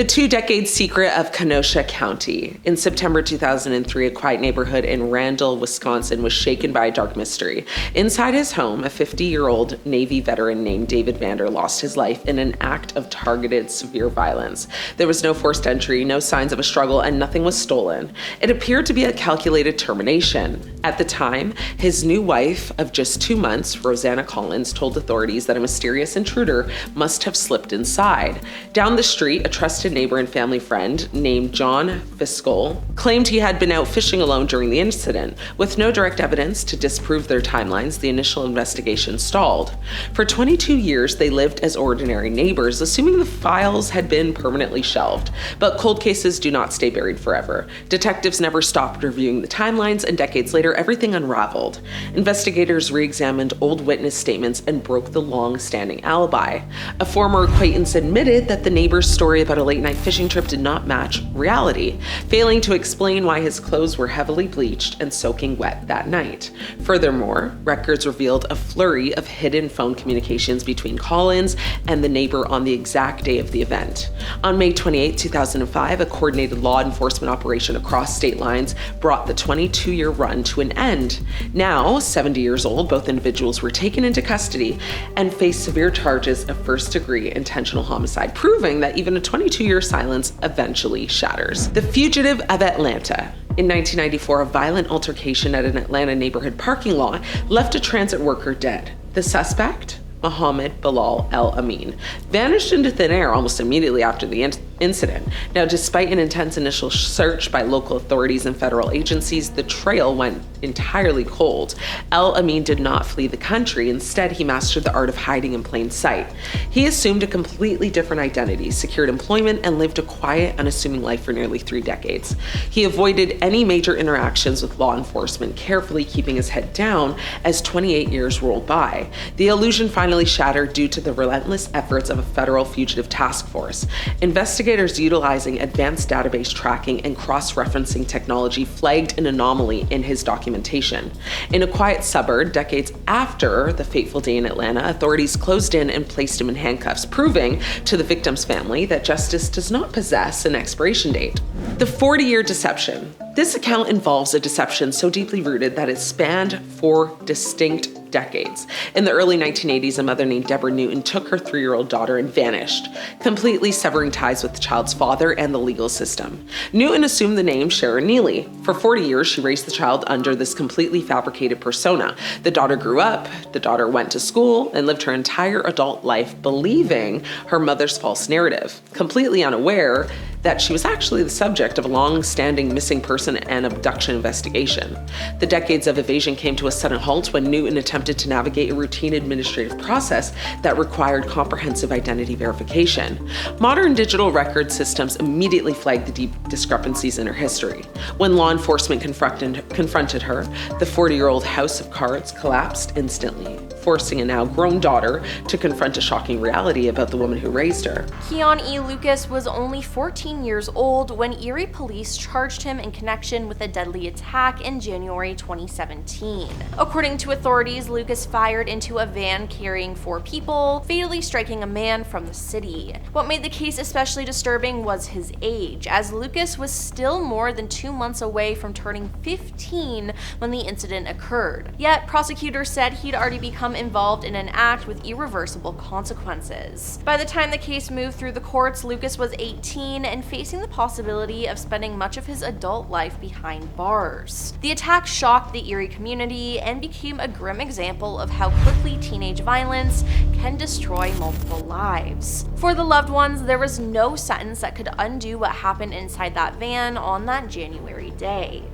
The 2-decade secret of Kenosha County. In September 2003, a quiet neighborhood in Randall, Wisconsin was shaken by a dark mystery. Inside his home, a 50-year-old Navy veteran named David Vander lost his life in an act of targeted severe violence. There was no forced entry, no signs of a struggle, and nothing was stolen. It appeared to be a calculated termination. At the time, his new wife of just 2 months, Rosanna Collins, told authorities that a mysterious intruder must have slipped inside. Down the street, a trusted neighbor and family friend named John Fiscal claimed he had been out fishing alone during the incident. With no direct evidence to disprove their timelines, the initial investigation stalled. For 22 years, they lived as ordinary neighbors, assuming the files had been permanently shelved. But cold cases do not stay buried forever. Detectives never stopped reviewing the timelines, and decades later, everything unraveled. Investigators re-examined old witness statements and broke the long-standing alibi. A former acquaintance admitted that the neighbor's story about a late-night fishing trip did not match reality, failing to explain why his clothes were heavily bleached and soaking wet that night. Furthermore, records revealed a flurry of hidden phone communications between Collins and the neighbor on the exact day of the event. On May 28, 2005, a coordinated law enforcement operation across state lines brought the 22-year run to an end. Now, 70 years old, both individuals were taken into custody and faced severe charges of first-degree intentional homicide, proving that even a 22-year silence eventually shatters. The Fugitive of Atlanta. In 1994, a violent altercation at an Atlanta neighborhood parking lot left a transit worker dead. The suspect? Mohammed Bilal El-Amin, vanished into thin air almost immediately after the incident. Now, despite an intense initial search by local authorities and federal agencies, the trail went entirely cold. El-Amin did not flee the country. Instead, he mastered the art of hiding in plain sight. He assumed a completely different identity, secured employment, and lived a quiet, unassuming life for nearly 3 decades. He avoided any major interactions with law enforcement, carefully keeping his head down as 28 years rolled by. The illusion finally shattered due to the relentless efforts of a federal fugitive task force. Investigators utilizing advanced database tracking and cross-referencing technology flagged an anomaly in his documentation. In a quiet suburb, decades after the fateful day in Atlanta, authorities closed in and placed him in handcuffs, proving to the victim's family that justice does not possess an expiration date. The 40-year deception. This account involves a deception so deeply rooted that it spanned 4 distinct decades. In the early 1980s, a mother named Deborah Newton took her 3-year-old daughter and vanished, completely severing ties with the child's father and the legal system. Newton assumed the name Sharon Neely. For 40 years, she raised the child under this completely fabricated persona. The daughter grew up, the daughter went to school, and lived her entire adult life believing her mother's false narrative, completely unaware that she was actually the subject of a long-standing missing person and abduction investigation. The decades of evasion came to a sudden halt when Newton attempted to navigate a routine administrative process that required comprehensive identity verification. Modern digital record systems immediately flagged the deep discrepancies in her history. When law enforcement confronted her, the 40-year-old house of cards collapsed instantly, forcing a now grown daughter to confront a shocking reality about the woman who raised her. Keon E. Lucas was only 14 years old when Eerie police charged him in connection with a deadly attack in January 2017. According to authorities, Lucas fired into a van carrying 4 people, fatally striking a man from the city. What made the case especially disturbing was his age, as Lucas was still more than 2 months away from turning 15 when the incident occurred. Yet, prosecutors said he'd already become involved in an act with irreversible consequences. By the time the case moved through the courts, Lucas was 18 and facing the possibility of spending much of his adult life behind bars. The attack shocked the Eerie community and became a grim example of how quickly teenage violence can destroy multiple lives. For the loved ones, there was no sentence that could undo what happened inside that van on that January day.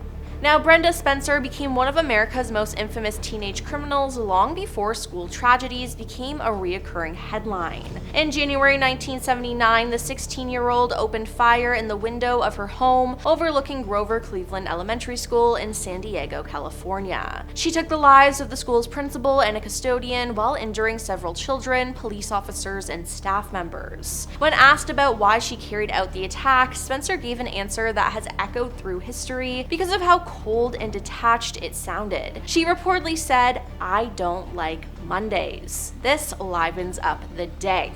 Now, Brenda Spencer became one of America's most infamous teenage criminals long before school tragedies became a reoccurring headline. In January 1979, the 16-year-old opened fire in the window of her home overlooking Grover Cleveland Elementary School in San Diego, California. She took the lives of the school's principal and a custodian while injuring several children, police officers, and staff members. When asked about why she carried out the attack, Spencer gave an answer that has echoed through history because of how cold and detached it sounded. She reportedly said, "I don't like Mondays. This livens up the day."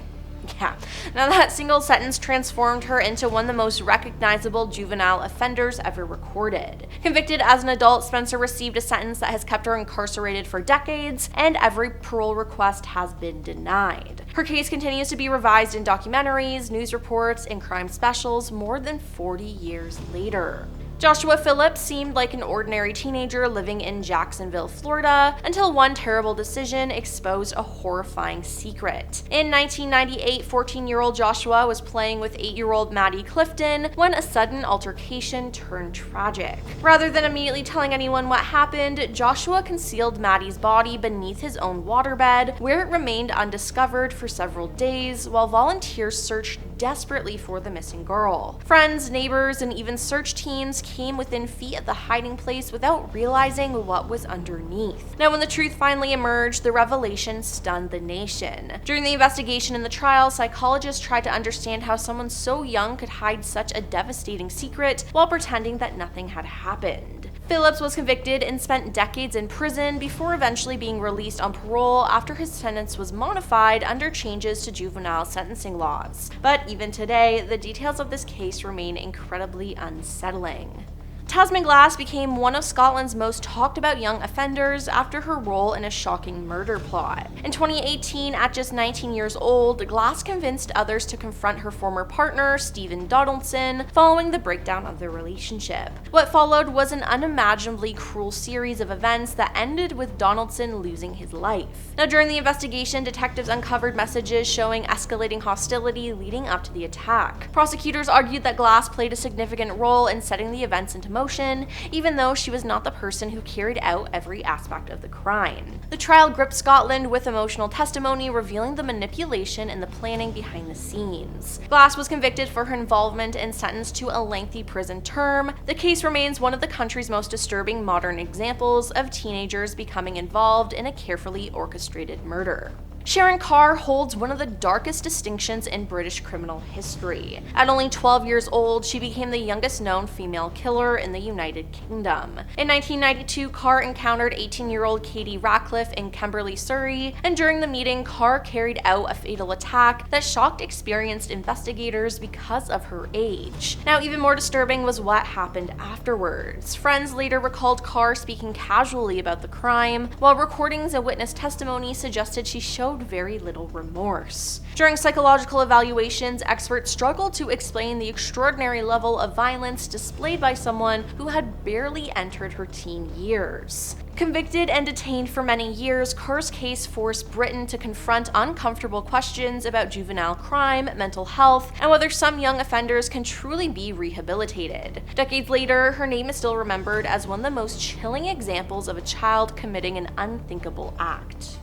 Yeah, now that single sentence transformed her into one of the most recognizable juvenile offenders ever recorded. Convicted as an adult, Spencer received a sentence that has kept her incarcerated for decades, and every parole request has been denied. Her case continues to be revised in documentaries, news reports, and crime specials more than 40 years later. Joshua Phillips seemed like an ordinary teenager living in Jacksonville, Florida, until one terrible decision exposed a horrifying secret. In 1998, 14-year-old Joshua was playing with 8-year-old Maddie Clifton when a sudden altercation turned tragic. Rather than immediately telling anyone what happened, Joshua concealed Maddie's body beneath his own waterbed, where it remained undiscovered for several days while volunteers searched desperately for the missing girl. Friends, neighbors, and even search teams came within feet of the hiding place without realizing what was underneath. Now, when the truth finally emerged, the revelation stunned the nation. During the investigation and the trial, psychologists tried to understand how someone so young could hide such a devastating secret while pretending that nothing had happened. Phillips was convicted and spent decades in prison before eventually being released on parole after his sentence was modified under changes to juvenile sentencing laws. But even today, the details of this case remain incredibly unsettling. Tasmin Glass became one of Scotland's most talked about young offenders after her role in a shocking murder plot. In 2018, at just 19 years old, Glass convinced others to confront her former partner, Stephen Donaldson, following the breakdown of their relationship. What followed was an unimaginably cruel series of events that ended with Donaldson losing his life. Now, during the investigation, detectives uncovered messages showing escalating hostility leading up to the attack. Prosecutors argued that Glass played a significant role in setting the events into motion, even though she was not the person who carried out every aspect of the crime. The trial gripped Scotland with emotional testimony revealing the manipulation and the planning behind the scenes. Glass was convicted for her involvement and sentenced to a lengthy prison term. The case remains one of the country's most disturbing modern examples of teenagers becoming involved in a carefully orchestrated murder. Sharon Carr holds one of the darkest distinctions in British criminal history. At only 12 years old, she became the youngest known female killer in the United Kingdom. In 1992, Carr encountered 18-year-old Katie Ratcliffe in Kimberley, Surrey, and during the meeting, Carr carried out a fatal attack that shocked experienced investigators because of her age. Now, even more disturbing was what happened afterwards. Friends later recalled Carr speaking casually about the crime, while recordings and witness testimony suggested she showed very little remorse. During psychological evaluations, experts struggled to explain the extraordinary level of violence displayed by someone who had barely entered her teen years. Convicted and detained for many years, Carr's case forced Britain to confront uncomfortable questions about juvenile crime, mental health, and whether some young offenders can truly be rehabilitated. Decades later, her name is still remembered as one of the most chilling examples of a child committing an unthinkable act.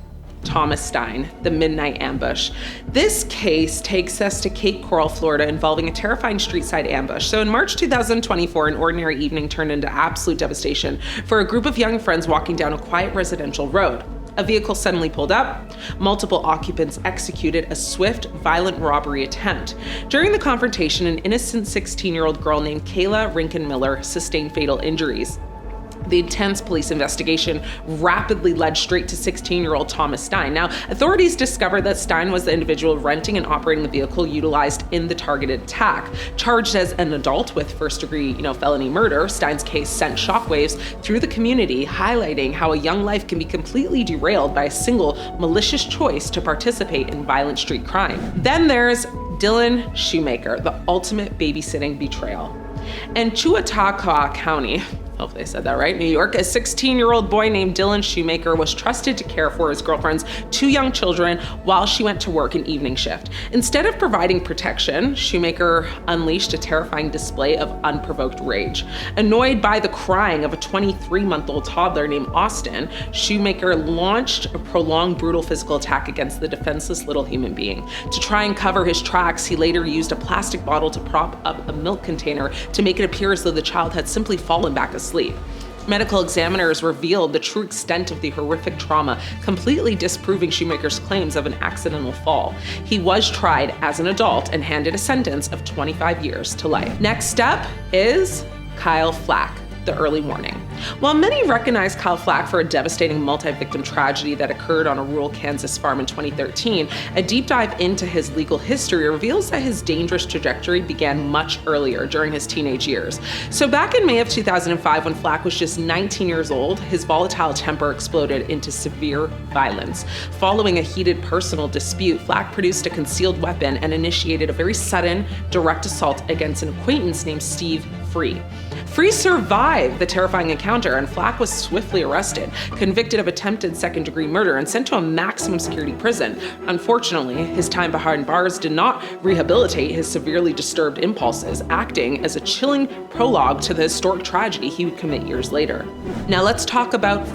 Thomas Stein, the Midnight Ambush. This case takes us to Cape Coral, Florida, involving a terrifying street-side ambush. So in March 2024, an ordinary evening turned into absolute devastation for a group of young friends walking down a quiet residential road. A vehicle suddenly pulled up. Multiple occupants executed a swift, violent robbery attempt. During the confrontation, an innocent 16-year-old girl named Kayla Rinken Miller sustained fatal injuries. The intense police investigation rapidly led straight to 16-year-old Thomas Stein. Now, authorities discovered that Stein was the individual renting and operating the vehicle utilized in the targeted attack. Charged as an adult with first-degree, felony murder, Stein's case sent shockwaves through the community, highlighting how a young life can be completely derailed by a single malicious choice to participate in violent street crime. Then there's Dylan Shoemaker, the ultimate babysitting betrayal. In Chihuahua County, hopefully I said that right, New York, a 16-year-old boy named Dylan Shoemaker was trusted to care for his girlfriend's 2 young children while she went to work an evening shift. Instead of providing protection, Shoemaker unleashed a terrifying display of unprovoked rage. Annoyed by the crying of a 23-month-old toddler named Austin, Shoemaker launched a prolonged, brutal physical attack against the defenseless little human being. To try and cover his tracks, he later used a plastic bottle to prop up a milk container to make it appear as though the child had simply fallen back asleep. Medical examiners revealed the true extent of the horrific trauma, completely disproving Shoemaker's claims of an accidental fall. He was tried as an adult and handed a sentence of 25 years to life. Next up is Kyle Flack, the early morning. While many recognize Kyle Flack for a devastating multi-victim tragedy that occurred on a rural Kansas farm in 2013, a deep dive into his legal history reveals that his dangerous trajectory began much earlier, during his teenage years. So back in May of 2005, when Flack was just 19 years old, his volatile temper exploded into severe violence. Following a heated personal dispute, Flack produced a concealed weapon and initiated a very sudden, direct assault against an acquaintance named Steve Free. Free survived the terrifying encounter, and Flack was swiftly arrested, convicted of attempted second-degree murder, and sent to a maximum security prison. Unfortunately, his time behind bars did not rehabilitate his severely disturbed impulses, acting as a chilling prologue to the historic tragedy he would commit years later. Now let's talk about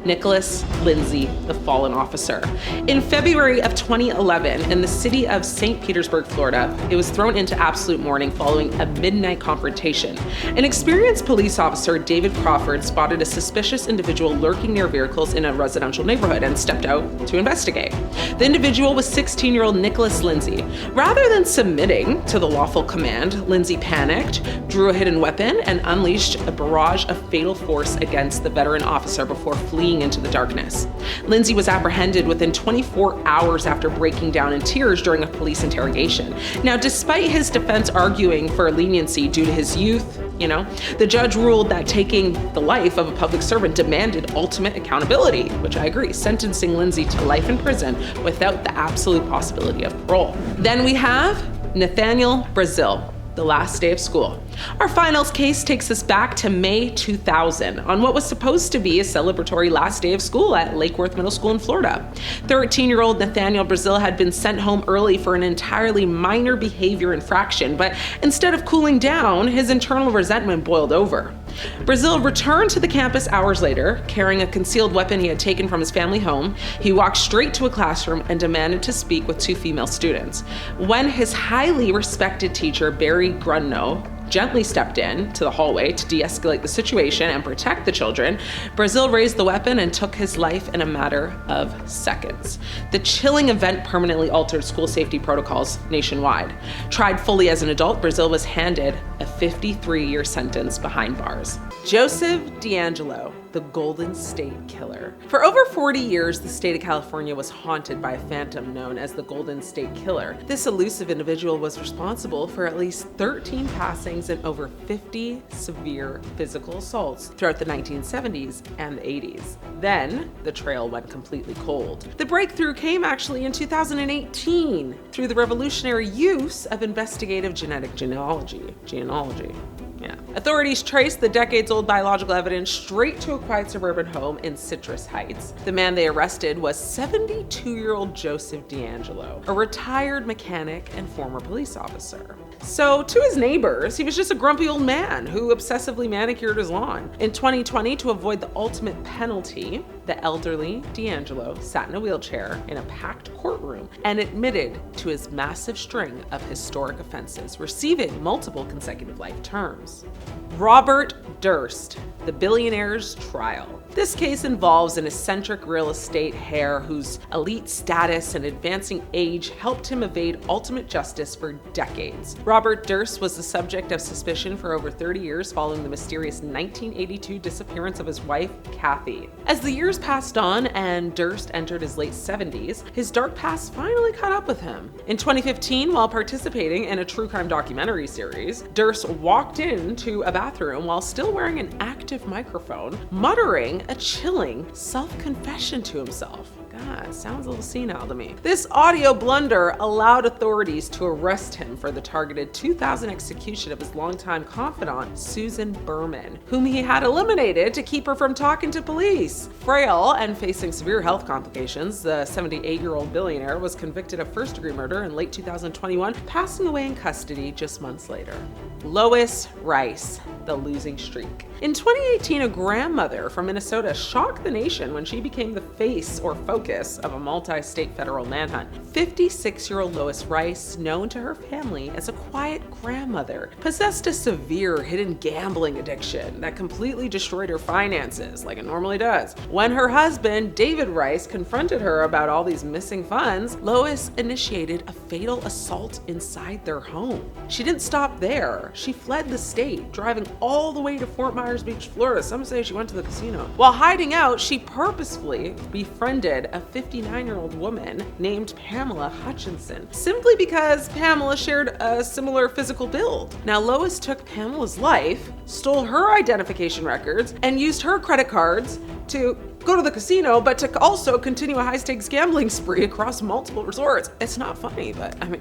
Nicholas Lindsay, the fallen officer. In February of 2011, in the city of St. Petersburg, Florida, it was thrown into absolute mourning following a midnight confrontation. An experienced police officer, David Crawford, spotted a suspicious individual lurking near vehicles in a residential neighborhood and stepped out to investigate. The individual was 16-year-old Nicholas Lindsay. Rather than submitting to the lawful command, Lindsay panicked, drew a hidden weapon, and unleashed a barrage of fatal force against the veteran officer before fleeing into the darkness. Lindsay was apprehended within 24 hours after breaking down in tears during a police interrogation. Now, despite his defense arguing for leniency due to his youth, the judge ruled that taking the life of a public servant demanded ultimate accountability, which I agree, sentencing Lindsay to life in prison without the absolute possibility of parole. Then we have Nathaniel Brazil, the last day of school. Our finals case takes us back to May 2000 on what was supposed to be a celebratory last day of school at Lake Worth Middle School in Florida. 13-year-old Nathaniel Brazil had been sent home early for an entirely minor behavior infraction, but instead of cooling down, his internal resentment boiled over. Brazil returned to the campus hours later, carrying a concealed weapon he had taken from his family home. He walked straight to a classroom and demanded to speak with two female students. When his highly respected teacher, Barry Grunno, gently stepped in to the hallway to de-escalate the situation and protect the children, Brazil raised the weapon and took his life in a matter of seconds. The chilling event permanently altered school safety protocols nationwide. Tried fully as an adult, Brazil was handed a 53-year sentence behind bars. Joseph DeAngelo, the Golden State Killer. For over 40 years, the state of California was haunted by a phantom known as the Golden State Killer. This elusive individual was responsible for at least 13 passings and over 50 severe physical assaults throughout the 1970s and the 80s. Then, the trail went completely cold. The breakthrough came actually in 2018 through the revolutionary use of investigative genetic genealogy. Authorities traced the decades-old biological evidence straight to a quiet suburban home in Citrus Heights. The man they arrested was 72-year-old Joseph DeAngelo, a retired mechanic and former police officer. So, to his neighbors, he was just a grumpy old man who obsessively manicured his lawn. In 2020, to avoid the ultimate penalty, the elderly DeAngelo sat in a wheelchair in a packed courtroom and admitted to his massive string of historic offenses, receiving multiple consecutive life terms. Robert Durst, the billionaire's trial. This case involves an eccentric real estate heir whose elite status and advancing age helped him evade ultimate justice for decades. Robert Durst was the subject of suspicion for over 30 years following the mysterious 1982 disappearance of his wife, Kathy. As the years passed on and Durst entered his late 70s, his dark past finally caught up with him. In 2015, while participating in a true crime documentary series, Durst walked into a bathroom while still wearing an active microphone, muttering a chilling self-confession to himself. God, sounds a little senile to me. This audio blunder allowed authorities to arrest him for the targeted 2000 execution of his longtime confidant, Susan Berman, whom he had eliminated to keep her from talking to police. Frail and facing severe health complications, the 78-year-old billionaire was convicted of first-degree murder in late 2021, passing away in custody just months later. Lois Rice, the losing streak. In 2018, a grandmother from Minnesota shocked the nation when she became the face or focus of a multi-state federal manhunt. 56-year-old Lois Rice, known to her family as a quiet grandmother, possessed a severe hidden gambling addiction that completely destroyed her finances, like it normally does. When her husband, David Rice, confronted her about all these missing funds, Lois initiated a fatal assault inside their home. She didn't stop there. She fled the state, driving all the way to Fort Myers Beach, Florida. Some say she went to the casino. While hiding out, she purposefully befriended a 59-year-old woman named Pamela Hutchinson, simply because Pamela shared a similar physical build. Now, Lois took Pamela's life, stole her identification records, and used her credit cards to go to the casino, but to also continue a high-stakes gambling spree across multiple resorts. It's not funny, but I mean,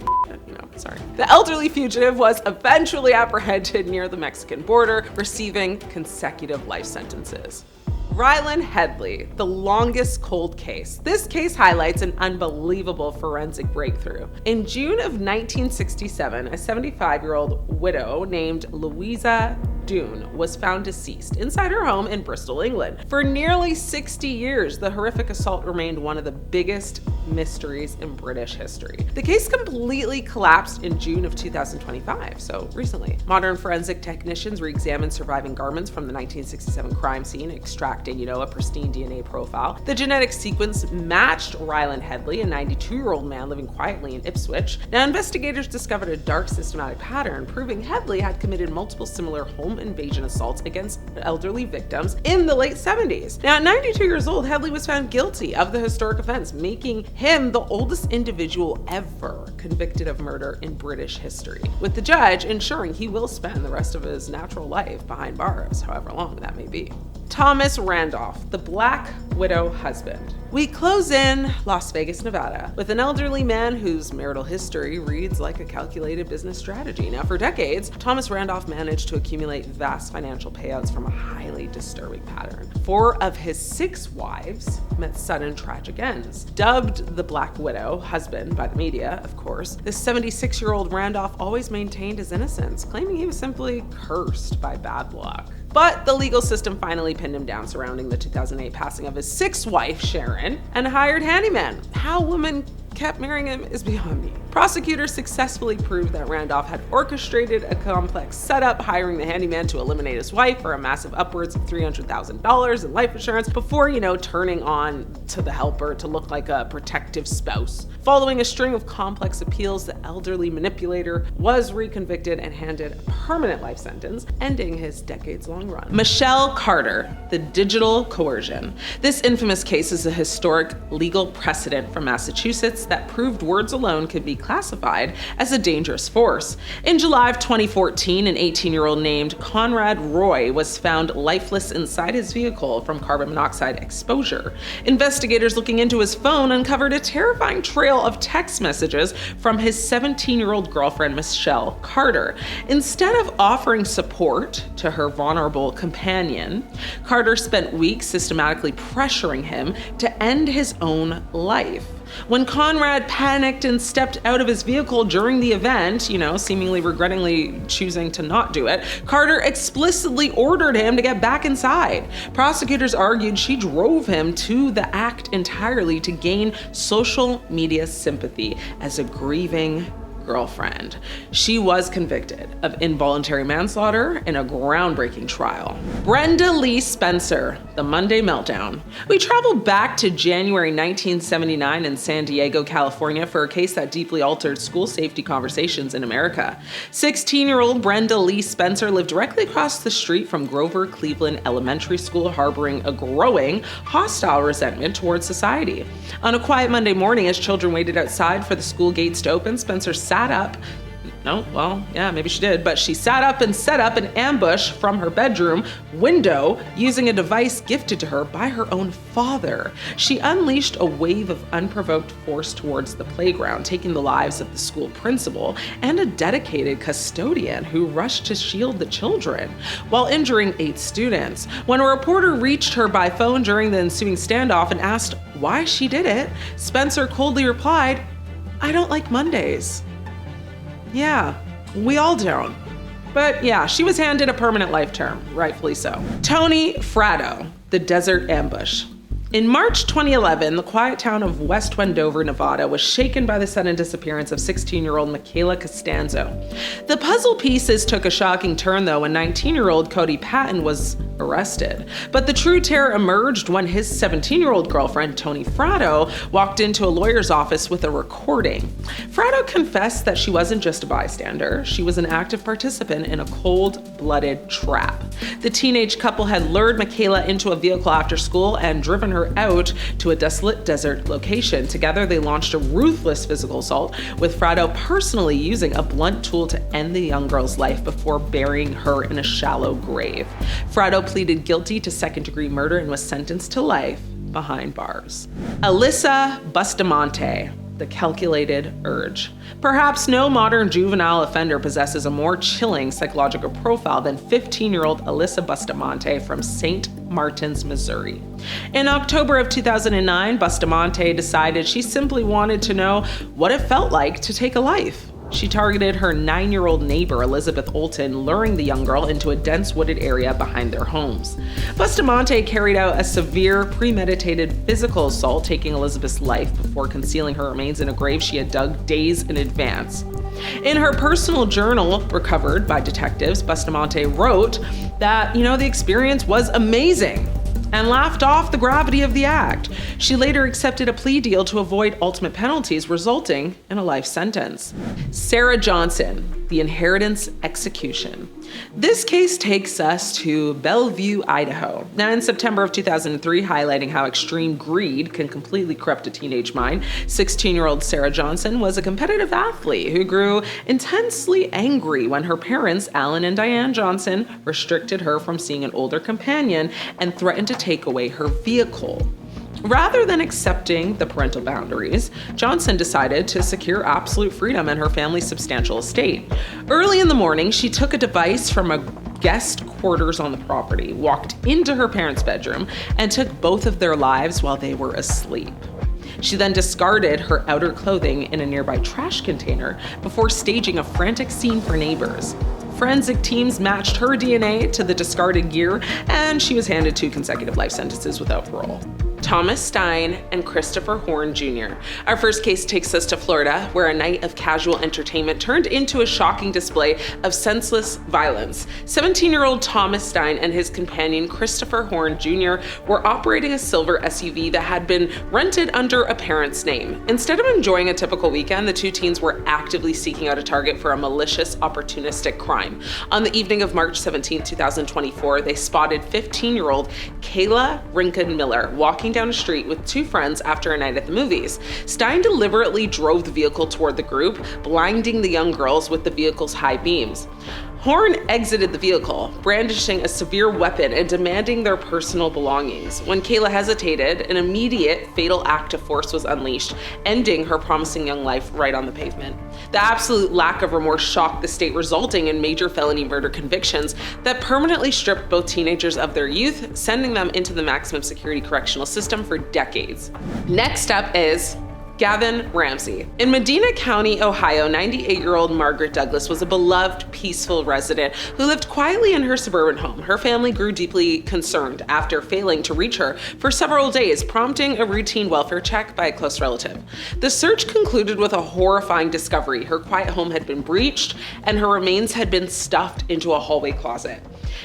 sorry. The elderly fugitive was eventually apprehended near the Mexican border, receiving consecutive life sentences. Ryland Headley, the longest cold case. This case highlights an unbelievable forensic breakthrough. In June of 1967, a 75-year-old widow named Louisa Doone was found deceased inside her home in Bristol, England. For nearly 60 years, the horrific assault remained one of the biggest mysteries in British history. The case completely collapsed in June of 2025, so recently. Modern forensic technicians re-examined surviving garments from the 1967 crime scene, extracting, a pristine DNA profile. The genetic sequence matched Ryland Headley, a 92-year-old man living quietly in Ipswich. Now, investigators discovered a dark systematic pattern, proving Headley had committed multiple similar home invasion assaults against elderly victims in the late 70s. Now, at 92 years old, Headley was found guilty of the historic offense, making him the oldest individual ever convicted of murder in British history, with the judge ensuring he will spend the rest of his natural life behind bars, however long that may be. Thomas Randolph, the Black Widow husband. We close in Las Vegas, Nevada, with an elderly man whose marital history reads like a calculated business strategy. Now, for decades, Thomas Randolph managed to accumulate vast financial payouts from a highly disturbing pattern. 4 of his 6 wives met sudden tragic ends. Dubbed the Black Widow husband by the media, of course, this 76-year-old Randolph always maintained his innocence, claiming he was simply cursed by bad luck. But the legal system finally pinned him down surrounding the 2008 passing of his 6th wife, Sharon, and hired handyman. How women kept marrying him is beyond me. Prosecutors successfully proved that Randolph had orchestrated a complex setup, hiring the handyman to eliminate his wife for a massive upwards of $300,000 in life insurance before, turning on to the helper to look like a protective spouse. Following a string of complex appeals, the elderly manipulator was reconvicted and handed a permanent life sentence, ending his decades-long run. Michelle Carter, the digital coercion. This infamous case is a historic legal precedent from Massachusetts that proved words alone could be classified as a dangerous force. In July of 2014, an 18-year-old named Conrad Roy was found lifeless inside his vehicle from carbon monoxide exposure. Investigators looking into his phone uncovered a terrifying trail of text messages from his 17-year-old girlfriend, Michelle Carter. Instead of offering support to her vulnerable companion, Carter spent weeks systematically pressuring him to end his own life. When Conrad panicked and stepped out of his vehicle during the event, seemingly regrettingly choosing to not do it, Carter explicitly ordered him to get back inside. Prosecutors argued she drove him to the act entirely to gain social media sympathy as a grieving girlfriend. She was convicted of involuntary manslaughter in a groundbreaking trial. Brenda Lee Spencer, the Monday Meltdown. We traveled back to January 1979 in San Diego, California for a case that deeply altered school safety conversations in America. 16-year-old Brenda Lee Spencer lived directly across the street from Grover Cleveland Elementary School, harboring a growing hostile resentment towards society. On a quiet Monday morning, as children waited outside for the school gates to open, Spencer sat up. Maybe she did, but she sat up and set up an ambush from her bedroom window using a device gifted to her by her own father. She unleashed a wave of unprovoked force towards the playground, taking the lives of the school principal and a dedicated custodian who rushed to shield the children, while injuring 8 students. When a reporter reached her by phone during the ensuing standoff and asked why she did it, Spencer coldly replied, "I don't like Mondays." Yeah, we all don't. But yeah, she was handed a permanent life term, rightfully so. Tony Fratto, the Desert Ambush. In March 2011, the quiet town of West Wendover, Nevada, was shaken by the sudden disappearance of 16-year-old Michaela Costanzo. The puzzle pieces took a shocking turn, though, when 19-year-old Cody Patton was arrested. But the true terror emerged when his 17-year-old girlfriend, Tony Fratto, walked into a lawyer's office with a recording. Fratto confessed that she wasn't just a bystander, she was an active participant in a cold-blooded trap. The teenage couple had lured Michaela into a vehicle after school and driven her out to a desolate desert location. Together, they launched a ruthless physical assault, with Fratto personally using a blunt tool to end the young girl's life before burying her in a shallow grave. Fratto pleaded guilty to second-degree murder and was sentenced to life behind bars. Alyssa Bustamante, the calculated urge. Perhaps no modern juvenile offender possesses a more chilling psychological profile than 15-year-old Alyssa Bustamante from St. Martins, Missouri. In October of 2009, Bustamante decided she simply wanted to know what it felt like to take a life. She targeted her 9-year-old neighbor, Elizabeth Olton, luring the young girl into a dense wooded area behind their homes. Bustamante carried out a severe, premeditated physical assault, taking Elizabeth's life before concealing her remains in a grave she had dug days in advance. In her personal journal, recovered by detectives, Bustamante wrote that, the experience was amazing, and laughed off the gravity of the act. She later accepted a plea deal to avoid ultimate penalties, resulting in a life sentence. Sarah Johnson, the inheritance execution. This case takes us to Bellevue, Idaho. Now, in September of 2003, highlighting how extreme greed can completely corrupt a teenage mind, 16-year-old Sarah Johnson was a competitive athlete who grew intensely angry when her parents, Alan and Diane Johnson, restricted her from seeing an older companion and threatened to take away her vehicle. Rather than accepting the parental boundaries, Johnson decided to secure absolute freedom in her family's substantial estate. Early in the morning, she took a device from a guest quarters on the property, walked into her parents' bedroom, and took both of their lives while they were asleep. She then discarded her outer clothing in a nearby trash container before staging a frantic scene for neighbors. Forensic teams matched her DNA to the discarded gear, and she was handed 2 consecutive life sentences without parole. Thomas Stein and Christopher Horn Jr. Our first case takes us to Florida, where a night of casual entertainment turned into a shocking display of senseless violence. 17-year-old Thomas Stein and his companion Christopher Horn Jr. were operating a silver SUV that had been rented under a parent's name. Instead of enjoying a typical weekend, the 2 teens were actively seeking out a target for a malicious, opportunistic crime. On the evening of March 17, 2024, they spotted 15-year-old Kayla Rinkin Miller walking down a street with 2 friends after a night at the movies. Stein deliberately drove the vehicle toward the group, blinding the young girls with the vehicle's high beams. Horn exited the vehicle, brandishing a severe weapon and demanding their personal belongings. When Kayla hesitated, an immediate fatal act of force was unleashed, ending her promising young life right on the pavement. The absolute lack of remorse shocked the state, resulting in major felony murder convictions that permanently stripped both teenagers of their youth, sending them into the maximum security correctional system for decades. Next up is Gavin Ramsey. In Medina County, Ohio, 98-year-old Margaret Douglas was a beloved, peaceful resident who lived quietly in her suburban home. Her family grew deeply concerned after failing to reach her for several days, prompting a routine welfare check by a close relative. The search concluded with a horrifying discovery. Her quiet home had been breached, and her remains had been stuffed into a hallway closet.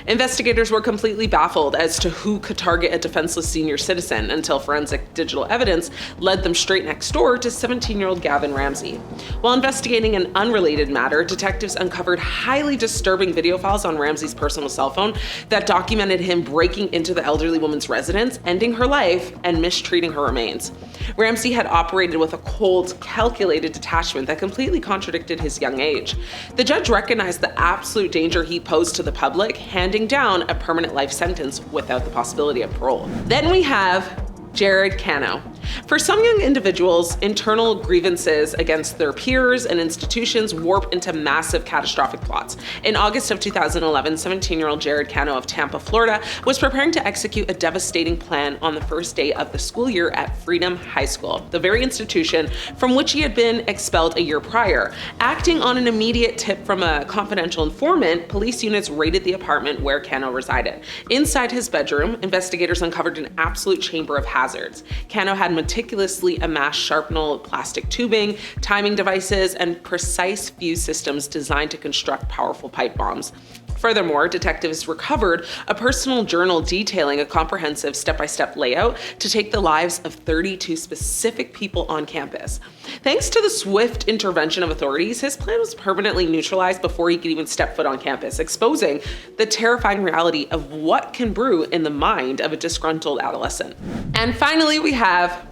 Investigators were completely baffled as to who could target a defenseless senior citizen until forensic digital evidence led them straight next door to 17-year-old Gavin Ramsey. While investigating an unrelated matter, detectives uncovered highly disturbing video files on Ramsey's personal cell phone that documented him breaking into the elderly woman's residence, ending her life, and mistreating her remains. Ramsey had operated with a cold, calculated detachment that completely contradicted his young age. The judge recognized the absolute danger he posed to the public, handing down a permanent life sentence without the possibility of parole. Then we have Jared Cano. For some young individuals, internal grievances against their peers and institutions warp into massive catastrophic plots. In August of 2011, 17-year-old Jared Cano of Tampa, Florida, was preparing to execute a devastating plan on the first day of the school year at Freedom High School, the very institution from which he had been expelled a year prior. Acting on an immediate tip from a confidential informant, police units raided the apartment where Cano resided. Inside his bedroom, investigators uncovered an absolute chamber of hazards. Cano had meticulously amassed sharpened plastic tubing, timing devices, and precise fuse systems designed to construct powerful pipe bombs. Furthermore, detectives recovered a personal journal detailing a comprehensive step-by-step layout to take the lives of 32 specific people on campus. Thanks to the swift intervention of authorities, his plan was permanently neutralized before he could even step foot on campus, exposing the terrifying reality of what can brew in the mind of a disgruntled adolescent. And finally, we have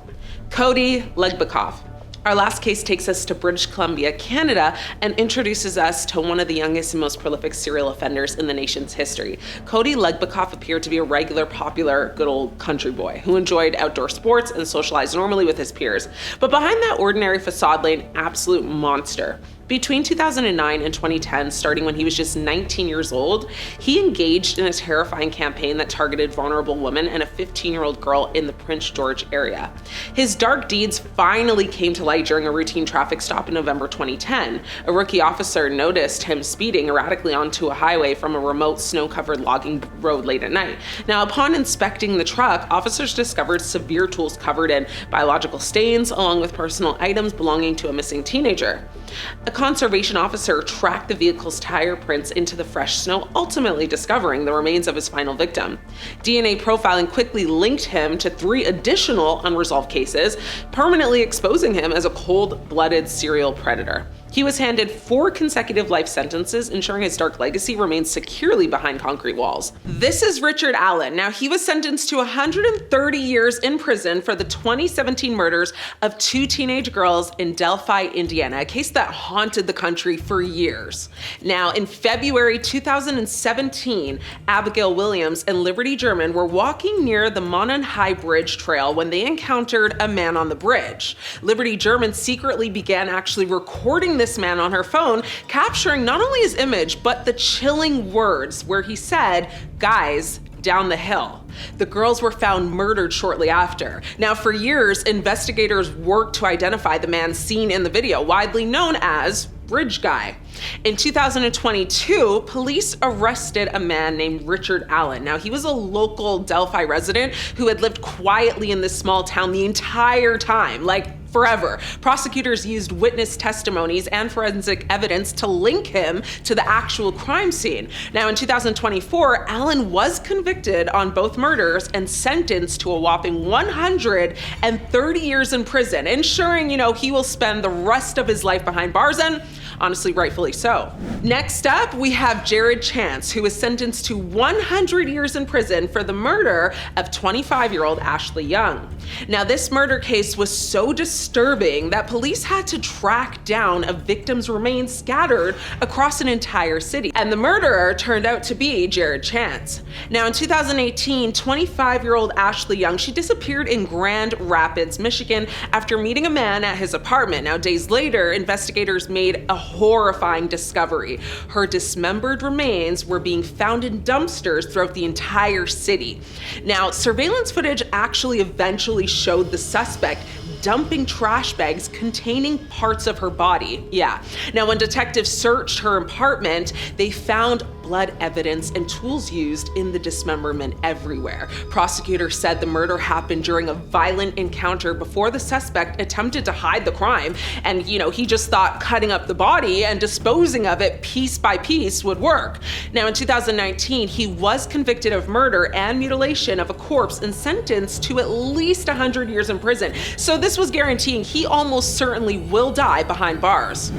Cody Legbikoff. Our last case takes us to British Columbia, Canada, and introduces us to one of the youngest and most prolific serial offenders in the nation's history. Cody Legbikoff appeared to be a regular, popular, good old country boy who enjoyed outdoor sports and socialized normally with his peers. But behind that ordinary facade lay an absolute monster. Between 2009 and 2010, starting when he was just 19 years old, he engaged in a terrifying campaign that targeted vulnerable women and a 15-year-old girl in the Prince George area. His dark deeds finally came to light during a routine traffic stop in November 2010. A rookie officer noticed him speeding erratically onto a highway from a remote snow-covered logging road late at night. Now, upon inspecting the truck, officers discovered severe tools covered in biological stains, along with personal items belonging to a missing teenager. A conservation officer tracked the vehicle's tire prints into the fresh snow, ultimately discovering the remains of his final victim. DNA profiling quickly linked him to 3 additional unresolved cases, permanently exposing him as a cold-blooded serial predator. He was handed 4 consecutive life sentences, ensuring his dark legacy remains securely behind concrete walls. This is Richard Allen. Now, he was sentenced to 130 years in prison for the 2017 murders of 2 teenage girls in Delphi, Indiana, a case that haunted the country for years. Now, in February 2017, Abigail Williams and Liberty German were walking near the Monon High Bridge Trail when they encountered a man on the bridge. Liberty German secretly began actually recording this man on her phone, capturing not only his image, but the chilling words where he said, "Guys, down the hill." The girls were found murdered shortly after. Now, for years, investigators worked to identify the man seen in the video, widely known as Bridge Guy. In 2022, police arrested a man named Richard Allen. Now, he was a local Delphi resident who had lived quietly in this small town the entire time, like forever. Prosecutors used witness testimonies and forensic evidence to link him to the actual crime scene. Now, in 2024, Allen was convicted on both murders and sentenced to a whopping 130 years in prison, ensuring, he will spend the rest of his life behind bars, and honestly, rightfully so. Next up, we have Jared Chance, who was sentenced to 100 years in prison for the murder of 25-year-old Ashley Young. Now, this murder case was so disturbing that police had to track down a victim's remains scattered across an entire city. And the murderer turned out to be Jared Chance. Now, in 2018, 25-year-old Ashley Young, she disappeared in Grand Rapids, Michigan, after meeting a man at his apartment. Now, days later, investigators made a horrifying discovery. Her dismembered remains were being found in dumpsters throughout the entire city. Now, surveillance footage actually eventually showed the suspect dumping trash bags containing parts of her body. Yeah. Now, when detectives searched her apartment, they found blood evidence and tools used in the dismemberment everywhere. Prosecutors said the murder happened during a violent encounter before the suspect attempted to hide the crime. And, he just thought cutting up the body and disposing of it piece by piece would work. Now, in 2019, he was convicted of murder and mutilation of a corpse and sentenced to at least 100 years in prison. So this was guaranteeing he almost certainly will die behind bars.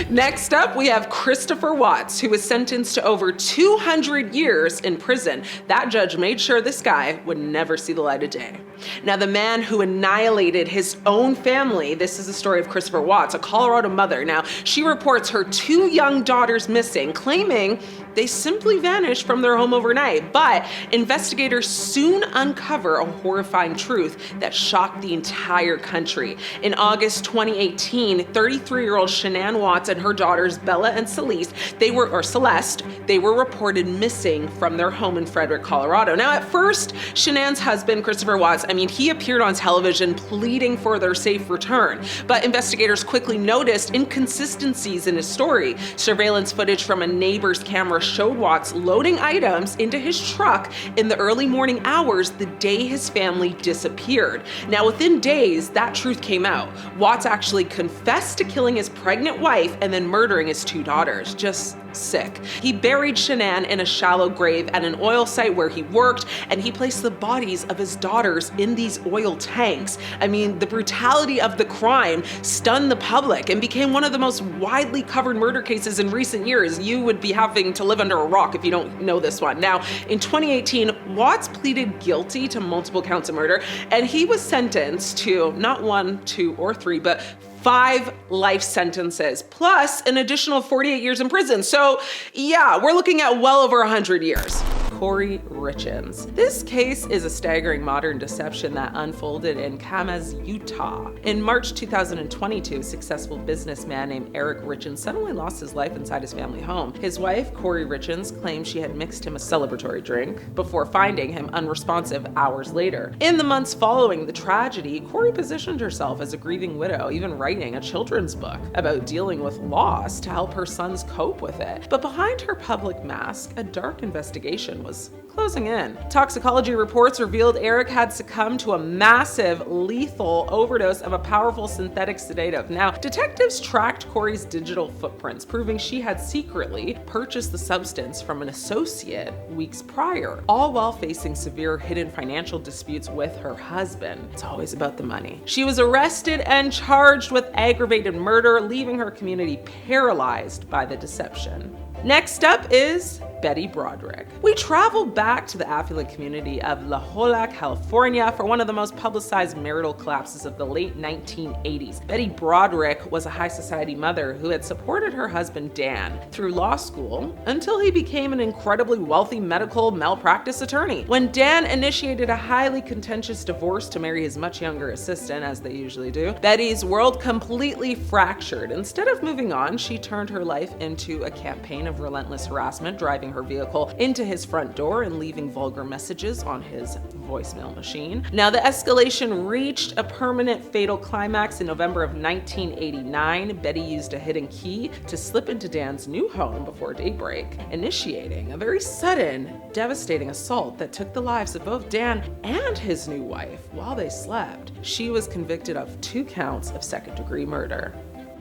Next up, we have Christopher Watts, who was sentenced to over 200 years in prison. That judge made sure this guy would never see the light of day. Now, the man who annihilated his own family, this is the story of Christopher Watts, a Colorado mother. Now, she reports her 2 young daughters missing, claiming they simply vanished from their home overnight. But investigators soon uncover a horrifying truth that shocked the entire country. In August 2018, 33-year-old Shanann Watts and her daughters Bella and Celeste, they were reported missing from their home in Frederick, Colorado. Now, at first, Shanann's husband, Christopher Watts, he appeared on television pleading for their safe return. But investigators quickly noticed inconsistencies in his story. Surveillance footage from a neighbor's camera showed Watts loading items into his truck in the early morning hours the day his family disappeared. Now, within days, that truth came out. Watts actually confessed to killing his pregnant wife and then murdering his 2 daughters. Just sick. He buried Shanann in a shallow grave at an oil site where he worked, and he placed the bodies of his daughters in these oil tanks. The brutality of the crime stunned the public and became one of the most widely covered murder cases in recent years. You would be having to live under a rock if you don't know this one. Now, in 2018, Watts pleaded guilty to multiple counts of murder, and he was sentenced to not 1, 2, or 3, but 5 life sentences, plus an additional 48 years in prison. So yeah, we're looking at well over 100 years. Corey Richins. This case is a staggering modern deception that unfolded in Kamaz, Utah. In March 2022, a successful businessman named Eric Richins suddenly lost his life inside his family home. His wife, Corey Richins, claimed she had mixed him a celebratory drink before finding him unresponsive hours later. In the months following the tragedy, Corey positioned herself as a grieving widow, even writing a children's book about dealing with loss to help her sons cope with it. But behind her public mask, a dark investigation was closing in. Toxicology reports revealed Eric had succumbed to a massive, lethal overdose of a powerful synthetic sedative. Now, detectives tracked Corey's digital footprints, proving she had secretly purchased the substance from an associate weeks prior, all while facing severe hidden financial disputes with her husband. It's always about the money. She was arrested and charged with aggravated murder, leaving her community paralyzed by the deception. Next up is Betty Broderick. We travel back to the affluent community of La Jolla, California for one of the most publicized marital collapses of the late 1980s. Betty Broderick was a high society mother who had supported her husband Dan through law school until he became an incredibly wealthy medical malpractice attorney. When Dan initiated a highly contentious divorce to marry his much younger assistant, as they usually do, Betty's world completely fractured. Instead of moving on, she turned her life into a campaign of relentless harassment, driving her vehicle into his front door and leaving vulgar messages on his voicemail machine. Now, the escalation reached a permanent fatal climax in November of 1989. Betty used a hidden key to slip into Dan's new home before daybreak, initiating a very sudden, devastating assault that took the lives of both Dan and his new wife while they slept. She was convicted of 2 counts of second-degree murder.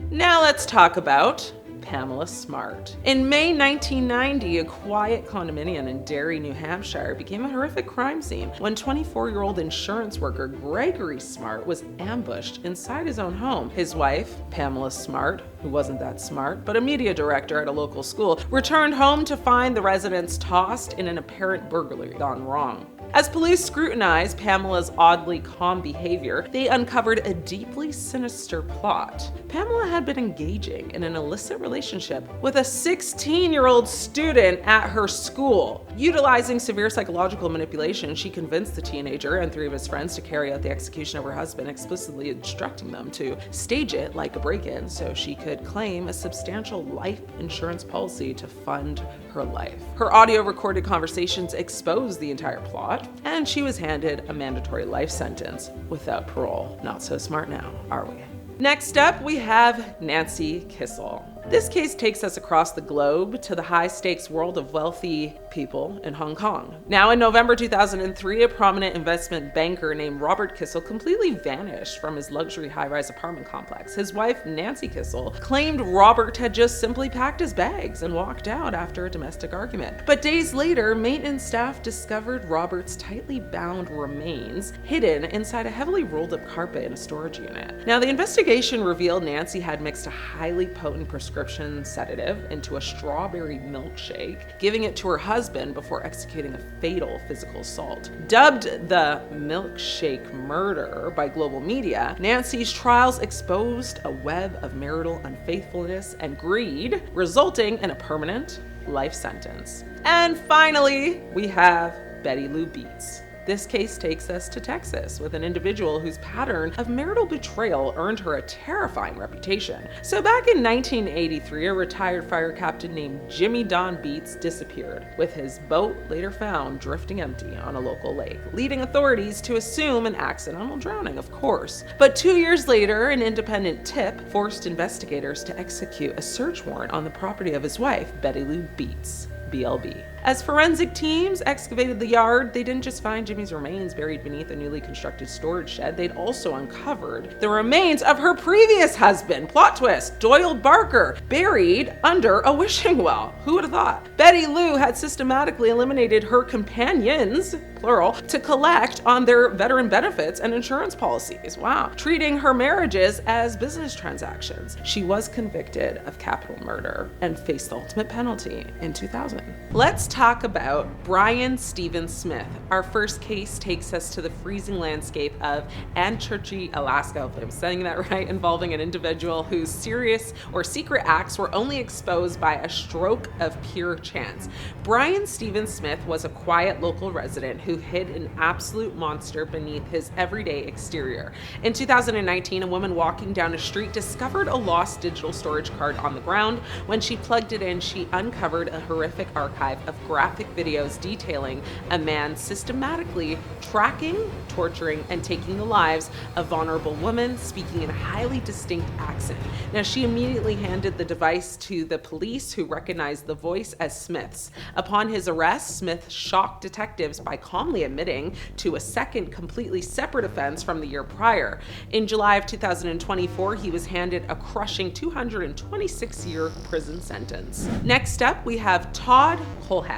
Now let's talk about Pamela Smart. In May 1990, a quiet condominium in Derry, New Hampshire became a horrific crime scene when 24-year-old insurance worker Gregory Smart was ambushed inside his own home. His wife, Pamela Smart, who wasn't that smart, but a media director at a local school, returned home to find the residents tossed in an apparent burglary gone wrong. As police scrutinized Pamela's oddly calm behavior, they uncovered a deeply sinister plot. Pamela had been engaging in an illicit relationship with a 16-year-old student at her school. Utilizing severe psychological manipulation, she convinced the teenager and 3 of his friends to carry out the execution of her husband, explicitly instructing them to stage it like a break-in so she could claim a substantial life insurance policy to fund her life. Her audio-recorded conversations exposed the entire plot, and she was handed a mandatory life sentence without parole. Not so smart now, are we? Next up, we have Nancy Kissel. This case takes us across the globe to the high-stakes world of wealthy people in Hong Kong. Now, in November 2003, a prominent investment banker named Robert Kissel completely vanished from his luxury high-rise apartment complex. His wife, Nancy Kissel, claimed Robert had just simply packed his bags and walked out after a domestic argument. But days later, maintenance staff discovered Robert's tightly bound remains hidden inside a heavily rolled-up carpet in a storage unit. Now, the investigation revealed Nancy had mixed a highly potent prescription prescription sedative into a strawberry milkshake, giving it to her husband before executing a fatal physical assault. Dubbed the milkshake murder by global media, Nancy's trials exposed a web of marital unfaithfulness and greed, resulting in a permanent life sentence. And finally, we have Betty Lou Beets. This case takes us to Texas with an individual whose pattern of marital betrayal earned her a terrifying reputation. So back in 1983, a retired fire captain named Jimmy Don Beets disappeared, with his boat later found drifting empty on a local lake, leading authorities to assume an accidental drowning, of course. But 2 years later, an independent tip forced investigators to execute a search warrant on the property of his wife, Betty Lou Beets, BLB. As forensic teams excavated the yard, they didn't just find Jimmy's remains buried beneath a newly constructed storage shed, they'd also uncovered the remains of her previous husband, plot twist, Doyle Barker, buried under a wishing well. Who would have thought? Betty Lou had systematically eliminated her companions, plural, to collect on their veteran benefits and insurance policies. Wow. Treating her marriages as business transactions. She was convicted of capital murder and faced the ultimate penalty in 2000. Let's talk about Brian Stephen Smith. Our first case takes us to the freezing landscape of Anchorage, Alaska, hopefully I'm saying that right, involving an individual whose serious or secret acts were only exposed by a stroke of pure chance. Brian Stephen Smith was a quiet local resident who hid an absolute monster beneath his everyday exterior. In 2019, a woman walking down a street discovered a lost digital storage card on the ground. When she plugged it in, she uncovered a horrific archive of graphic videos detailing a man systematically tracking, torturing, and taking the lives of vulnerable women, speaking in a highly distinct accent. Now, she immediately handed the device to the police, who recognized the voice as Smith's. Upon his arrest, Smith shocked detectives by calmly admitting to a second completely separate offense from the year prior. In July of 2024, he was handed a crushing 226-year prison sentence. Next up, we have Todd Kohlhepp.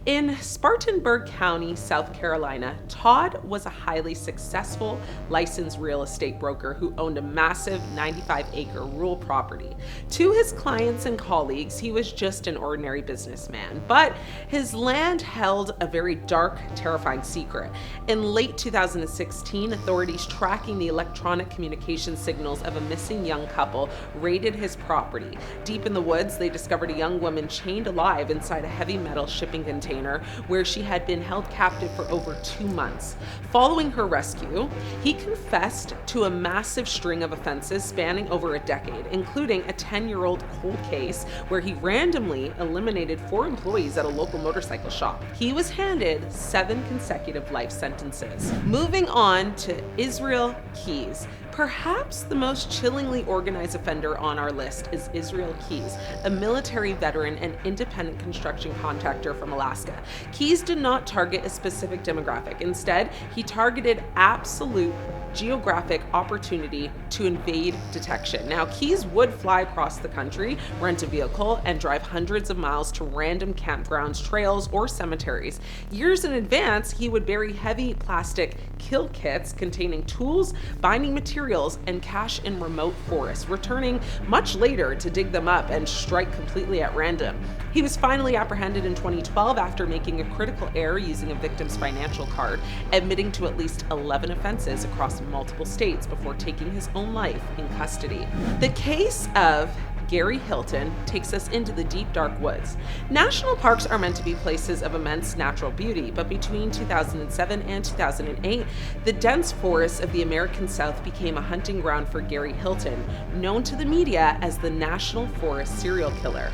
In Spartanburg County, South Carolina, Todd was a highly successful licensed real estate broker who owned a massive 95-acre rural property. To his clients and colleagues, he was just an ordinary businessman, but his land held a very dark, terrifying secret. In late 2016, authorities tracking the electronic communication signals of a missing young couple raided his property. Deep in the woods, they discovered a young woman chained alive inside a heavy metal shipping container where she had been held captive for over 2 months. Following her rescue, he confessed to a massive string of offenses spanning over a decade, including a 10-year-old cold case where he randomly eliminated 4 employees at a local motorcycle shop. He was handed 7 consecutive life sentences. Moving on to Israel Keys. Perhaps the most chillingly organized offender on our list is Israel Keys, a military veteran and independent construction contractor from Alaska. Keys did not target a specific demographic. Instead, he targeted absolute geographic opportunity to invade detection. Now, Keys would fly across the country, rent a vehicle, and drive hundreds of miles to random campgrounds, trails, or cemeteries. Years in advance, he would bury heavy plastic kill kits containing tools, binding materials, and cache in remote forests, returning much later to dig them up and strike completely at random. He was finally apprehended in 2012 after making a critical error using a victim's financial card, admitting to at least 11 offenses across multiple states before taking his own life in custody. The case of Gary Hilton takes us into the deep, dark woods. National parks are meant to be places of immense natural beauty, but between 2007 and 2008, the dense forests of the American South became a hunting ground for Gary Hilton, known to the media as the National Forest Serial Killer.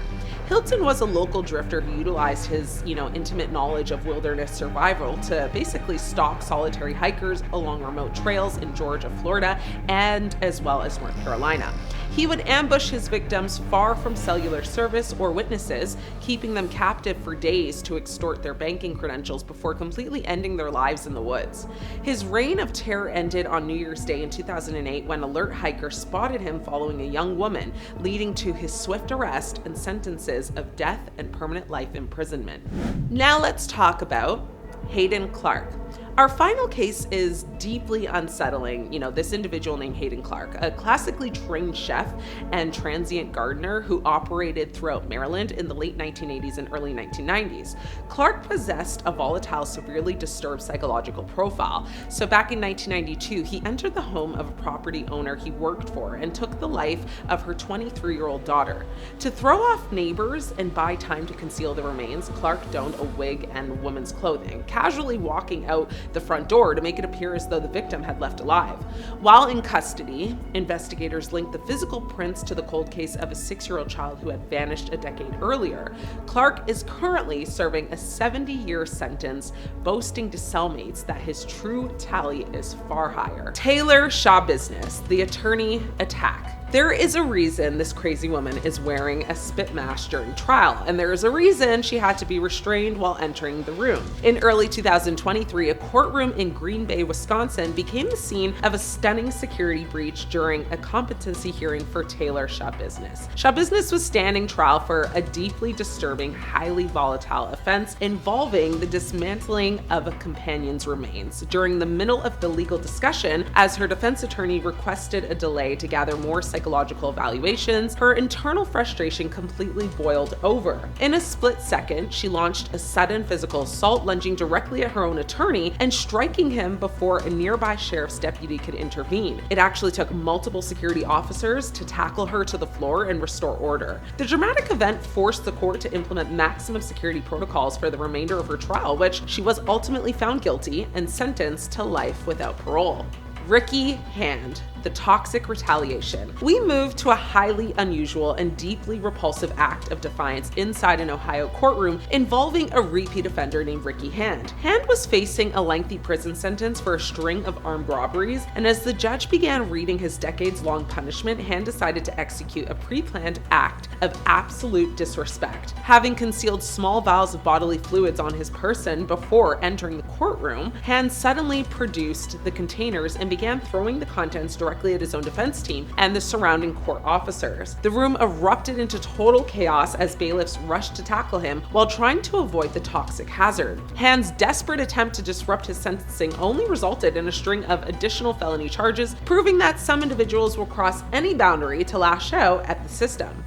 Hilton was a local drifter who utilized his, intimate knowledge of wilderness survival to basically stalk solitary hikers along remote trails in Georgia, Florida, and as well as North Carolina. He would ambush his victims far from cellular service or witnesses, keeping them captive for days to extort their banking credentials before completely ending their lives in the woods. His reign of terror ended on New Year's Day in 2008 when alert hikers spotted him following a young woman, leading to his swift arrest and sentences of death and permanent life imprisonment. Now let's talk about Hayden Clark. Our final case is deeply unsettling. This individual named Hayden Clark, a classically trained chef and transient gardener who operated throughout Maryland in the late 1980s and early 1990s. Clark possessed a volatile, severely disturbed psychological profile. So back in 1992, he entered the home of a property owner he worked for and took the life of her 23-year-old daughter. To throw off neighbors and buy time to conceal the remains, Clark donned a wig and woman's clothing, casually walking out the front door to make it appear as though the victim had left alive. While in custody, investigators linked the physical prints to the cold case of a 6-year-old child who had vanished a decade earlier. Clark is currently serving a 70-year sentence, boasting to cellmates that his true tally is far higher. Taylor Shaw Business, the attorney attack. There is a reason this crazy woman is wearing a spit mask during trial, and there is a reason she had to be restrained while entering the room. In early 2023, a courtroom in Green Bay, Wisconsin became the scene of a stunning security breach during a competency hearing for Taylor Shaw Business. Shaw Business was standing trial for a deeply disturbing, highly volatile offense involving the dismantling of a companion's remains. During the middle of the legal discussion, as her defense attorney requested a delay to gather more psychological evaluations, her internal frustration completely boiled over. In a split second, she launched a sudden physical assault, lunging directly at her own attorney and striking him before a nearby sheriff's deputy could intervene. It actually took multiple security officers to tackle her to the floor and restore order. The dramatic event forced the court to implement maximum security protocols for the remainder of her trial, which she was ultimately found guilty and sentenced to life without parole. Ricky Hand, the toxic retaliation. We moved to a highly unusual and deeply repulsive act of defiance inside an Ohio courtroom involving a repeat offender named Ricky Hand. Hand was facing a lengthy prison sentence for a string of armed robberies, and as the judge began reading his decades-long punishment, Hand decided to execute a pre-planned act of absolute disrespect. Having concealed small vials of bodily fluids on his person before entering the courtroom, Hand suddenly produced the containers and began throwing the contents directly at his own defense team and the surrounding court officers. The room erupted into total chaos as bailiffs rushed to tackle him while trying to avoid the toxic hazard. Hand's desperate attempt to disrupt his sentencing only resulted in a string of additional felony charges, proving that some individuals will cross any boundary to lash out at the system.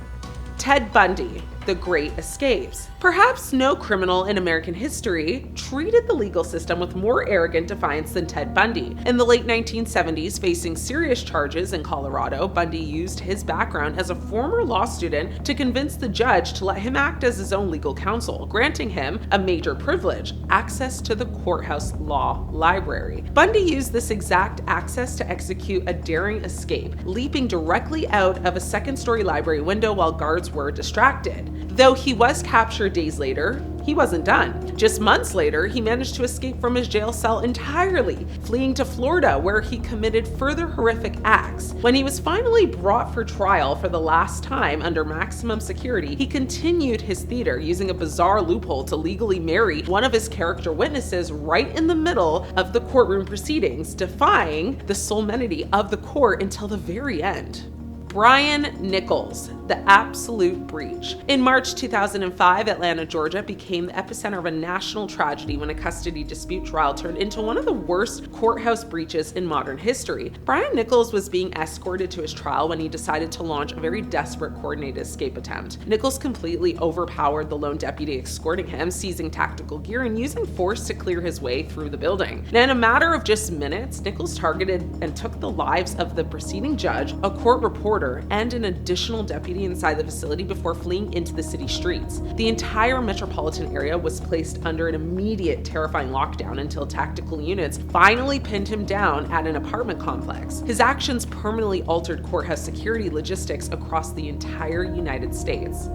Ted Bundy, the Great Escapes. Perhaps no criminal in American history treated the legal system with more arrogant defiance than Ted Bundy. In the late 1970s, facing serious charges in Colorado, Bundy used his background as a former law student to convince the judge to let him act as his own legal counsel, granting him a major privilege, access to the courthouse law library. Bundy used this exact access to execute a daring escape, leaping directly out of a second-story library window while guards were distracted. Though he was captured days later, he wasn't done. Just months later, he managed to escape from his jail cell entirely, fleeing to Florida, where he committed further horrific acts. When he was finally brought for trial for the last time under maximum security, he continued his theater, using a bizarre loophole to legally marry one of his character witnesses right in the middle of the courtroom proceedings, defying the solemnity of the court until the very end. Brian Nichols, the absolute breach. In March 2005, Atlanta, Georgia became the epicenter of a national tragedy when a custody dispute trial turned into one of the worst courthouse breaches in modern history. Brian Nichols was being escorted to his trial when he decided to launch a very desperate coordinated escape attempt. Nichols completely overpowered the lone deputy escorting him, seizing tactical gear and using force to clear his way through the building. Now, in a matter of just minutes, Nichols targeted and took the lives of the preceding judge, a court reporter, and an additional deputy inside the facility before fleeing into the city streets. The entire metropolitan area was placed under an immediate terrifying lockdown until tactical units finally pinned him down at an apartment complex. His actions permanently altered courthouse security logistics across the entire United States.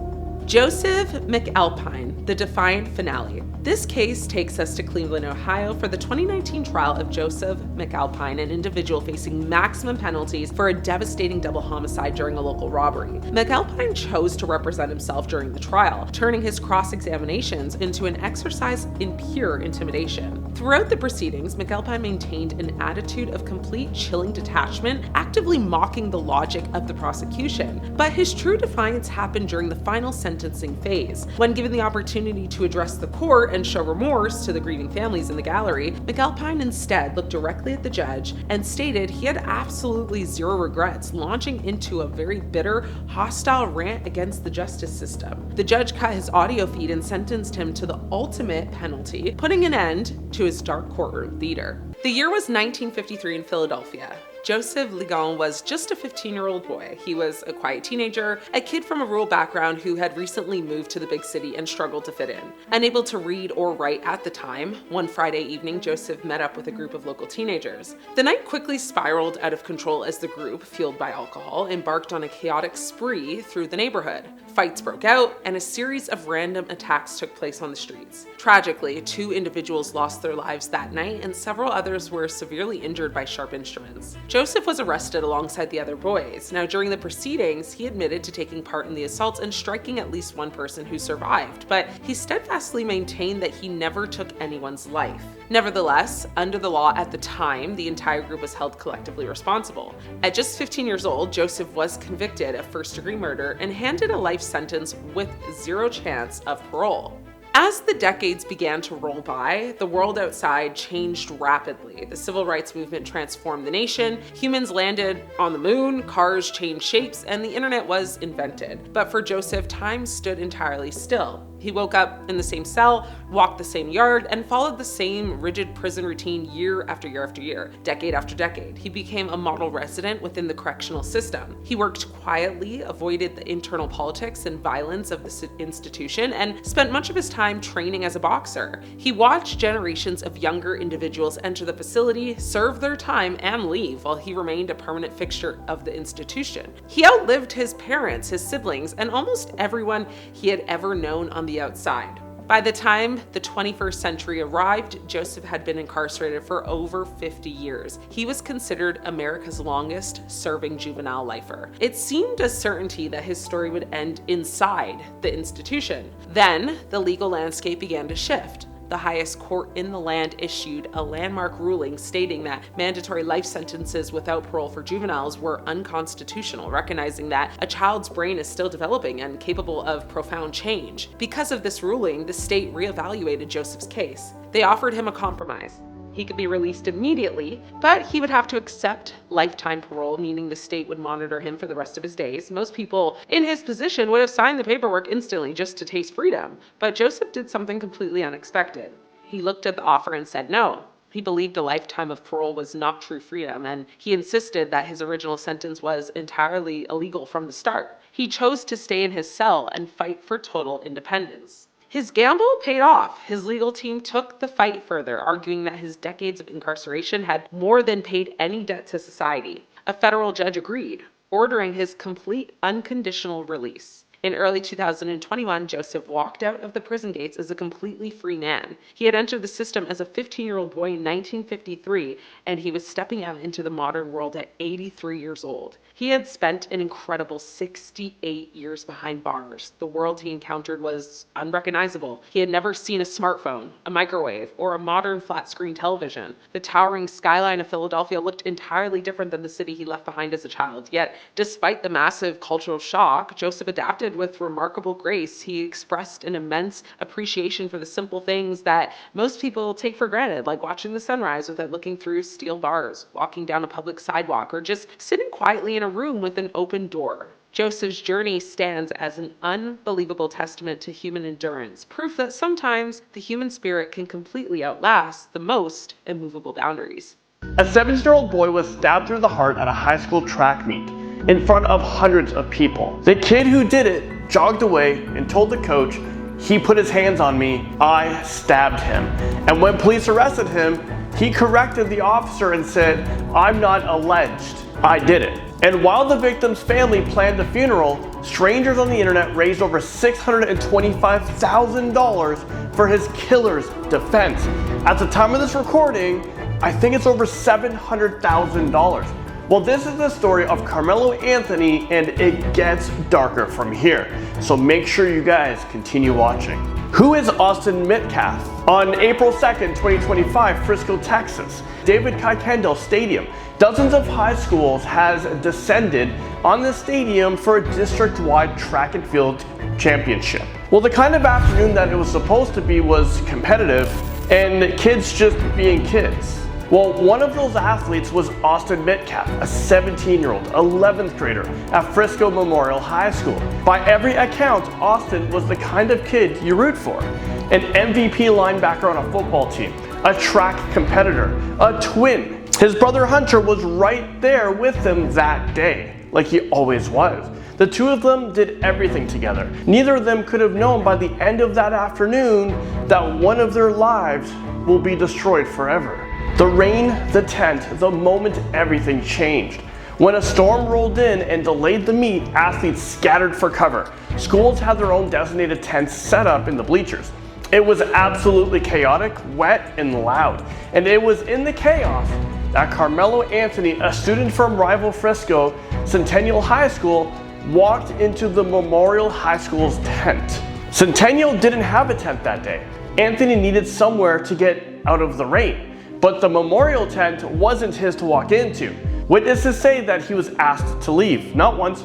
Joseph McAlpine, the defiant finale. This case takes us to Cleveland, Ohio for the 2019 trial of Joseph McAlpine, an individual facing maximum penalties for a devastating double homicide during a local robbery. McAlpine chose to represent himself during the trial, turning his cross-examinations into an exercise in pure intimidation. Throughout the proceedings, McAlpine maintained an attitude of complete chilling detachment, actively mocking the logic of the prosecution. But his true defiance happened during the final sentencing sentencing phase. When given the opportunity to address the court and show remorse to the grieving families in the gallery, McAlpine instead looked directly at the judge and stated he had absolutely zero regrets, launching into a very bitter, hostile rant against the justice system. The judge cut his audio feed and sentenced him to the ultimate penalty, putting an end to his dark courtroom theater. The year was 1953 in Philadelphia. Joseph Ligon was just a 15-year-old boy. He was a quiet teenager, a kid from a rural background who had recently moved to the big city and struggled to fit in. Unable to read or write at the time, one Friday evening, Joseph met up with a group of local teenagers. The night quickly spiraled out of control as the group, fueled by alcohol, embarked on a chaotic spree through the neighborhood. Fights broke out, and a series of random attacks took place on the streets. Tragically, 2 individuals lost their lives that night, and several others were severely injured by sharp instruments. Joseph was arrested alongside the other boys. Now, during the proceedings, he admitted to taking part in the assaults and striking at least one person who survived, but he steadfastly maintained that he never took anyone's life. Nevertheless, under the law at the time, the entire group was held collectively responsible. At just 15 years old, Joseph was convicted of first-degree murder and handed a life sentence with zero chance of parole. As the decades began to roll by, the world outside changed rapidly. The civil rights movement transformed the nation, humans landed on the moon, cars changed shapes, and the internet was invented. But for Joseph, time stood entirely still. He woke up in the same cell, walked the same yard, and followed the same rigid prison routine year after year after year, decade after decade. He became a model resident within the correctional system. He worked quietly, avoided the internal politics and violence of the institution, and spent much of his time training as a boxer. He watched generations of younger individuals enter the facility, serve their time, and leave, while he remained a permanent fixture of the institution. He outlived his parents, his siblings, and almost everyone he had ever known on the outside. By the time the 21st century arrived, Joseph had been incarcerated for over 50 years. He was considered America's longest serving juvenile lifer. It seemed a certainty that his story would end inside the institution. Then, the legal landscape began to shift. The highest court in the land issued a landmark ruling stating that mandatory life sentences without parole for juveniles were unconstitutional, recognizing that a child's brain is still developing and capable of profound change. Because of this ruling, the state reevaluated Joseph's case. They offered him a compromise. He could be released immediately, but he would have to accept lifetime parole, meaning the state would monitor him for the rest of his days. Most people in his position would have signed the paperwork instantly just to taste freedom, but Joseph did something completely unexpected. He looked at the offer and said no. He believed a lifetime of parole was not true freedom, and he insisted that his original sentence was entirely illegal from the start. He chose to stay in his cell and fight for total independence. His gamble paid off. His legal team took the fight further, arguing that his decades of incarceration had more than paid any debt to society. A federal judge agreed, ordering his complete unconditional release. In early 2021, Joseph walked out of the prison gates as a completely free man. He had entered the system as a 15-year-old boy in 1953, and he was stepping out into the modern world at 83 years old. He had spent an incredible 68 years behind bars. The world he encountered was unrecognizable. He had never seen a smartphone, a microwave, or a modern flat-screen television. The towering skyline of Philadelphia looked entirely different than the city he left behind as a child. Yet, despite the massive cultural shock, Joseph adapted with remarkable grace. He expressed an immense appreciation for the simple things that most people take for granted, like watching the sunrise without looking through steel bars, walking down a public sidewalk, or just sitting quietly in a room with an open door. Joseph's journey stands as an unbelievable testament to human endurance, proof that sometimes the human spirit can completely outlast the most immovable boundaries. A 17-year-old boy was stabbed through the heart at a high school track meet in front of hundreds of people. The kid who did it jogged away and told the coach, "He put his hands on me, I stabbed him." And when police arrested him, he corrected the officer and said, "I'm not alleged, I did it." And while the victim's family planned the funeral, strangers on the internet raised over $625,000 for his killer's defense. At the time of this recording, I think it's over $700,000. Well, this is the story of Carmelo Anthony, and it gets darker from here. So make sure you guys continue watching. Who is Austin Metcalf? On April 2nd, 2025, Frisco, Texas, David Kuykendall Stadium. Dozens of high schools has descended on the stadium for a district-wide track and field championship. Well, the kind of afternoon that it was supposed to be was competitive and kids just being kids. Well, one of those athletes was Austin Metcalf, a 17-year-old 11th grader at Frisco Memorial High School. By every account, Austin was the kind of kid you root for. An MVP linebacker on a football team, a track competitor, a twin. His brother Hunter was right there with him that day, like he always was. The two of them did everything together. Neither of them could have known by the end of that afternoon that one of their lives will be destroyed forever. The rain, the tent, the moment everything changed. When a storm rolled in and delayed the meet, athletes scattered for cover. Schools had their own designated tents set up in the bleachers. It was absolutely chaotic, wet, and loud. And it was in the chaos that Carmelo Anthony, a student from rival Frisco Centennial High School, walked into the Memorial High School's tent. Centennial didn't have a tent that day. Anthony needed somewhere to get out of the rain. But the Memorial tent wasn't his to walk into. Witnesses say that he was asked to leave, not once,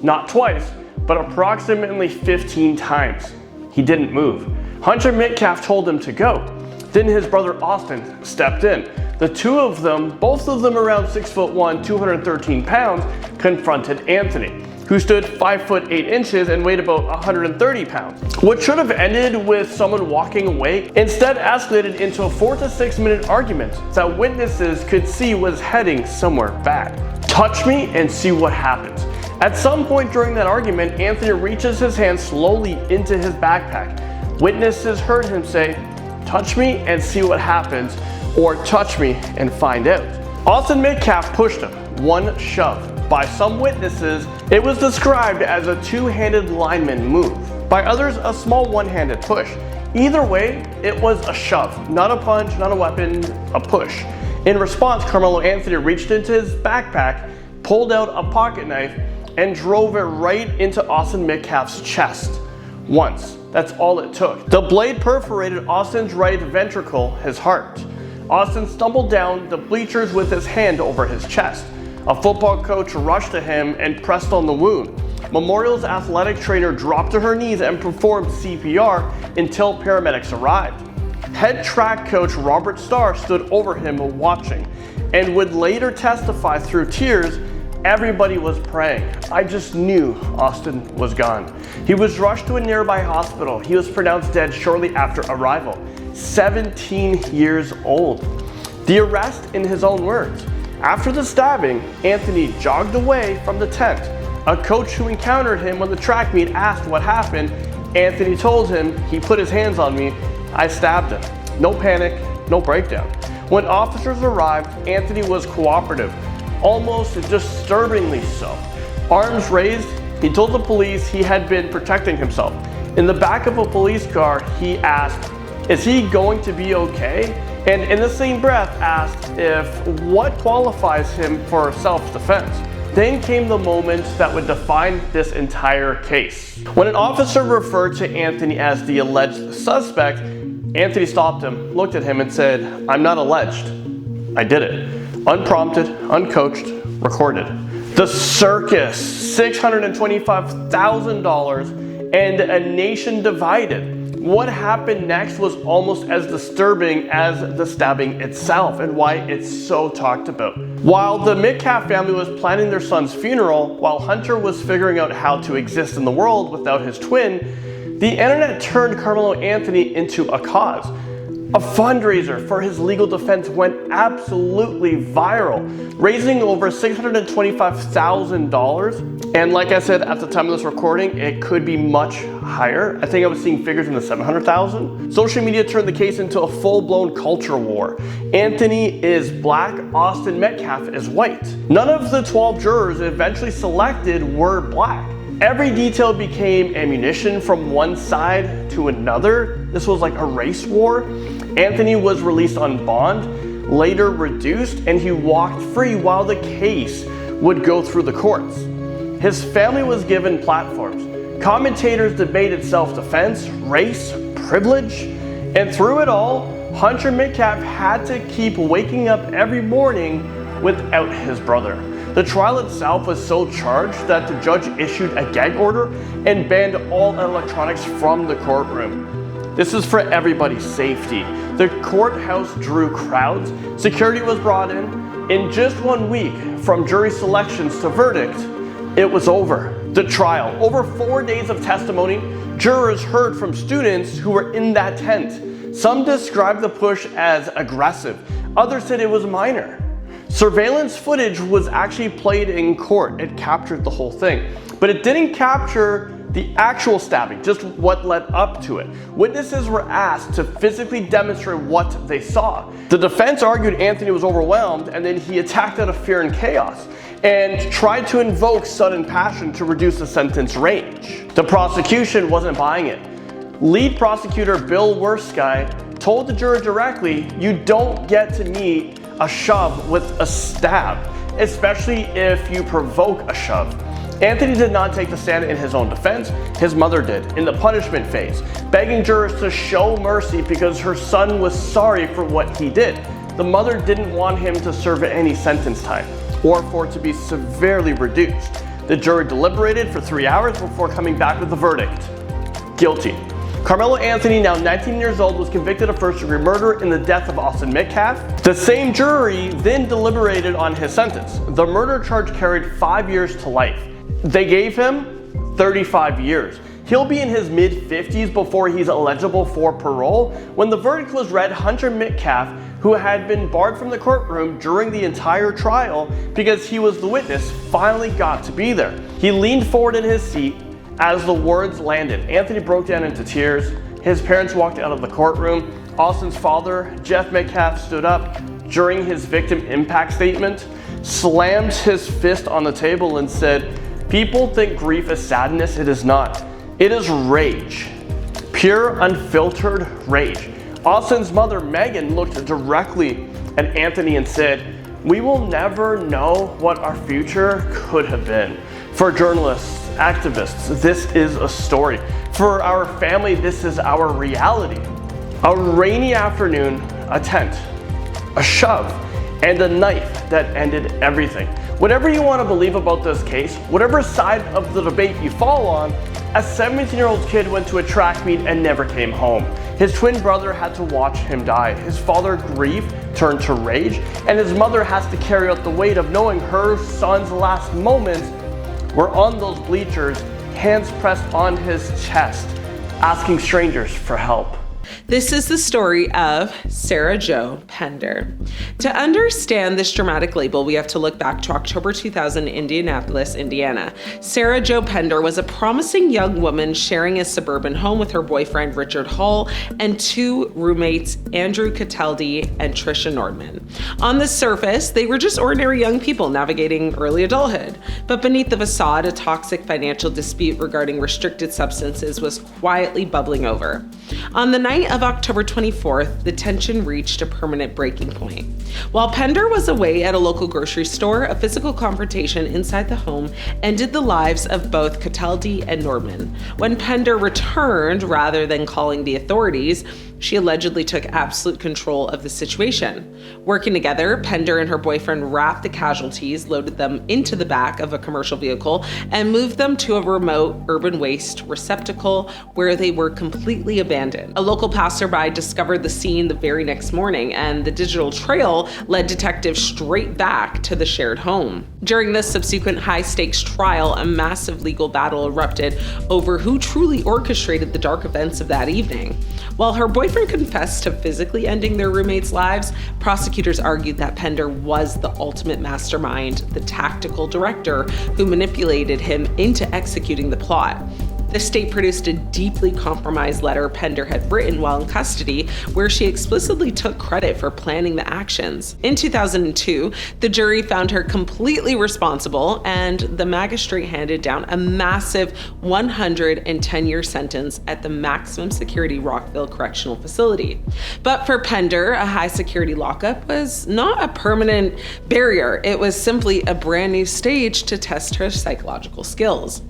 not twice, but approximately 15 times. He didn't move. Hunter Metcalf told him to go. Then his brother Austin stepped in. The two of them, both of them around 6'1", 213 pounds, confronted Anthony, who stood 5'8" and weighed about 130 pounds. What should have ended with someone walking away instead escalated into a 4 to 6 minute argument that witnesses could see was heading somewhere bad. Touch me and see what happens. At some point during that argument, Anthony reaches his hand slowly into his backpack. Witnesses heard him say, "Touch me and see what happens," or "Touch me and find out." Austin Metcalf pushed him, one shove. By some witnesses, it was described as a two-handed lineman move. By others, a small one-handed push. Either way, it was a shove, not a punch, not a weapon, a push. In response, Carmelo Anthony reached into his backpack, pulled out a pocket knife, and drove it right into Austin Metcalf's chest. Once. That's all it took. The blade perforated Austin's right ventricle, his heart. Austin stumbled down the bleachers with his hand over his chest. A football coach rushed to him and pressed on the wound. Memorial's athletic trainer dropped to her knees and performed CPR until paramedics arrived. Head track coach Robert Starr stood over him watching and would later testify through tears, "Everybody was praying. I just knew Austin was gone." He was rushed to a nearby hospital. He was pronounced dead shortly after arrival. 17 years old. The arrest, in his own words: "After the stabbing, Anthony jogged away from the tent. A coach who encountered him on the track meet asked what happened. Anthony told him, 'He put his hands on me. I stabbed him.' No panic, no breakdown." When officers arrived, Anthony was cooperative, almost disturbingly so. Arms raised, he told the police he had been protecting himself. In the back of a police car, he asked, "Is he going to be okay?" And in the same breath asked if what qualifies him for self-defense. Then came the moment that would define this entire case. When an officer referred to Anthony as the alleged suspect, Anthony stopped him, looked at him and said, "I'm not alleged. I did it." Unprompted, uncoached, recorded. The circus, $625,000 and a nation divided. What happened next was almost as disturbing as the stabbing itself, and why it's so talked about. While the Metcalf family was planning their son's funeral, while Hunter was figuring out how to exist in the world without his twin, the internet turned Carmelo Anthony into a cause. A fundraiser for his legal defense went absolutely viral, raising over $625,000. And like I said at the time of this recording, it could be much higher. I think I was seeing figures in the 700,000. Social media turned the case into a full-blown culture war. Anthony is black, Austin Metcalf is white. None of the 12 jurors eventually selected were black. Every detail became ammunition from one side to another. This was like a race war. Anthony was released on bond, later reduced, and he walked free while the case would go through the courts. His family was given platforms. Commentators debated self-defense, race, privilege? And through it all, Hunter Metcalf had to keep waking up every morning without his brother. The trial itself was so charged that the judge issued a gag order and banned all electronics from the courtroom. This is for everybody's safety. The courthouse drew crowds, security was brought in. In just 1 week, from jury selections to verdict, it was over. The trial, over 4 days of testimony, jurors heard from students who were in that tent. Some described the push as aggressive, others said it was minor. Surveillance footage was actually played in court. It captured the whole thing, but it didn't capture the actual stabbing, just what led up to it. Witnesses were asked to physically demonstrate what they saw. The defense argued Anthony was overwhelmed and then he attacked out of fear and chaos and tried to invoke sudden passion to reduce the sentence range. The prosecution wasn't buying it. Lead prosecutor Bill Wersky told the juror directly, "You don't get to meet a shove with a stab, especially if you provoke a shove." Anthony did not take the stand in his own defense. His mother did, in the punishment phase, begging jurors to show mercy because her son was sorry for what he did. The mother didn't want him to serve any sentence time or for it to be severely reduced. The jury deliberated for 3 hours before coming back with the verdict: guilty. Carmelo Anthony, now 19 years old, was convicted of first-degree murder in the death of Austin Metcalf. The same jury then deliberated on his sentence. The murder charge carried 5 years to life. They gave him 35 years. He'll be in his mid-50s before he's eligible for parole. When the verdict was read, Hunter Metcalf, who had been barred from the courtroom during the entire trial because he was the witness, finally got to be there. He leaned forward in his seat as the words landed. Anthony broke down into tears. His parents walked out of the courtroom. Austin's father, Jeff Metcalf, stood up during his victim impact statement, slammed his fist on the table and said, "People think grief is sadness. It is not. It is rage. Pure, unfiltered rage." Austin's mother, Megan, looked directly at Anthony and said, "We will never know what our future could have been. For journalists, activists, this is a story. For our family, this is our reality." A rainy afternoon, a tent, a shove, and a knife that ended everything. Whatever you want to believe about this case, whatever side of the debate you fall on, a 17-year-old kid went to a track meet and never came home. His twin brother had to watch him die. His father's grief turned to rage, and his mother has to carry out the weight of knowing her son's last moments were on those bleachers, hands pressed on his chest, asking strangers for help. This is the story of Sarah Jo Pender. To understand this dramatic label, we have to look back to October 2000 in Indianapolis, Indiana. Sarah Jo Pender was a promising young woman sharing a suburban home with her boyfriend, Richard Hall, and 2 roommates, Andrew Cataldi and Trisha Nordman. On the surface, they were just ordinary young people navigating early adulthood. But beneath the facade, a toxic financial dispute regarding restricted substances was quietly bubbling over. On the night of October 24th, the tension reached a permanent breaking point. While Pender was away at a local grocery store, a physical confrontation inside the home ended the lives of both Cataldi and Nordman. When Pender returned, rather than calling the authorities, she allegedly took absolute control of the situation. Working together, Pender and her boyfriend wrapped the casualties, loaded them into the back of a commercial vehicle, and moved them to a remote urban waste receptacle where they were completely abandoned. A local passerby discovered the scene the very next morning, and the digital trail led detectives straight back to the shared home. During this subsequent high-stakes trial, a massive legal battle erupted over who truly orchestrated the dark events of that evening. While her boyfriend confessed to physically ending their roommates' lives, prosecutors argued that Pender was the ultimate mastermind, the tactical director who manipulated him into executing the plot. The state produced a deeply compromised letter Pender had written while in custody, where she explicitly took credit for planning the actions. In 2002, the jury found her completely responsible, and the magistrate handed down a massive 110-year sentence at the maximum security Rockville Correctional Facility. But for Pender, a high-security lockup was not a permanent barrier. It was simply a brand new stage to test her psychological skills.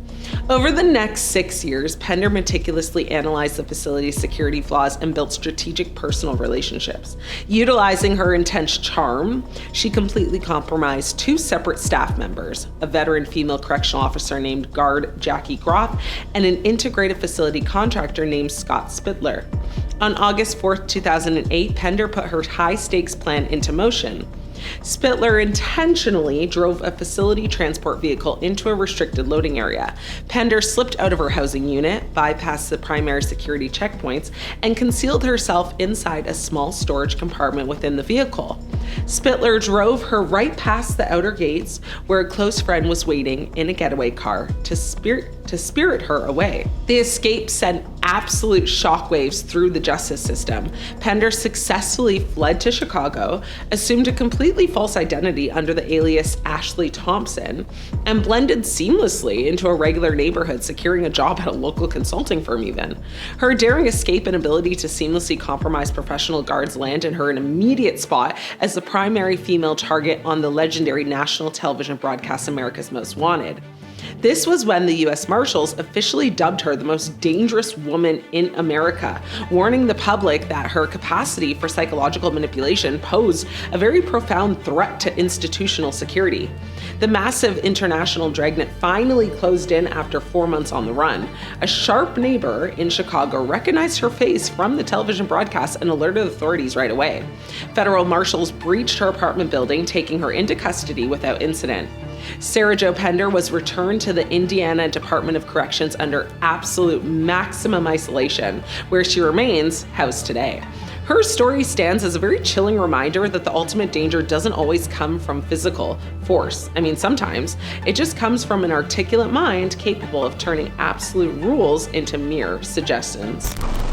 Over the next 6 years, Pender meticulously analyzed the facility's security flaws and built strategic personal relationships. Utilizing her intense charm, she completely compromised 2 separate staff members, a veteran female correctional officer named Guard Jackie Groff and an integrated facility contractor named Scott Spittler. On August 4th, 2008, Pender put her high-stakes plan into motion. Spittler intentionally drove a facility transport vehicle into a restricted loading area. Pender slipped out of her housing unit, bypassed the primary security checkpoints, and concealed herself inside a small storage compartment within the vehicle. Spittler drove her right past the outer gates, where a close friend was waiting in a getaway car to spirit her away. The escape sent absolute shockwaves through the justice system. Pender successfully fled to Chicago, assumed a completely false identity under the alias Ashley Thompson, and blended seamlessly into a regular neighborhood, securing a job at a local consulting firm even. Her daring escape and ability to seamlessly compromise professional guards landed her an immediate spot as the primary female target on the legendary national television broadcast America's Most Wanted. This was when the U.S. Marshals officially dubbed her the most dangerous woman in America, warning the public that her capacity for psychological manipulation posed a very profound threat to institutional security. The massive international dragnet finally closed in after 4 months on the run. A sharp neighbor in Chicago recognized her face from the television broadcast and alerted authorities right away. Federal marshals breached her apartment building, taking her into custody without incident. Sarah Jo Pender was returned to the Indiana Department of Corrections under absolute maximum isolation, where she remains housed today. Her story stands as a very chilling reminder that the ultimate danger doesn't always come from physical force. I mean, sometimes it just comes from an articulate mind capable of turning absolute rules into mere suggestions.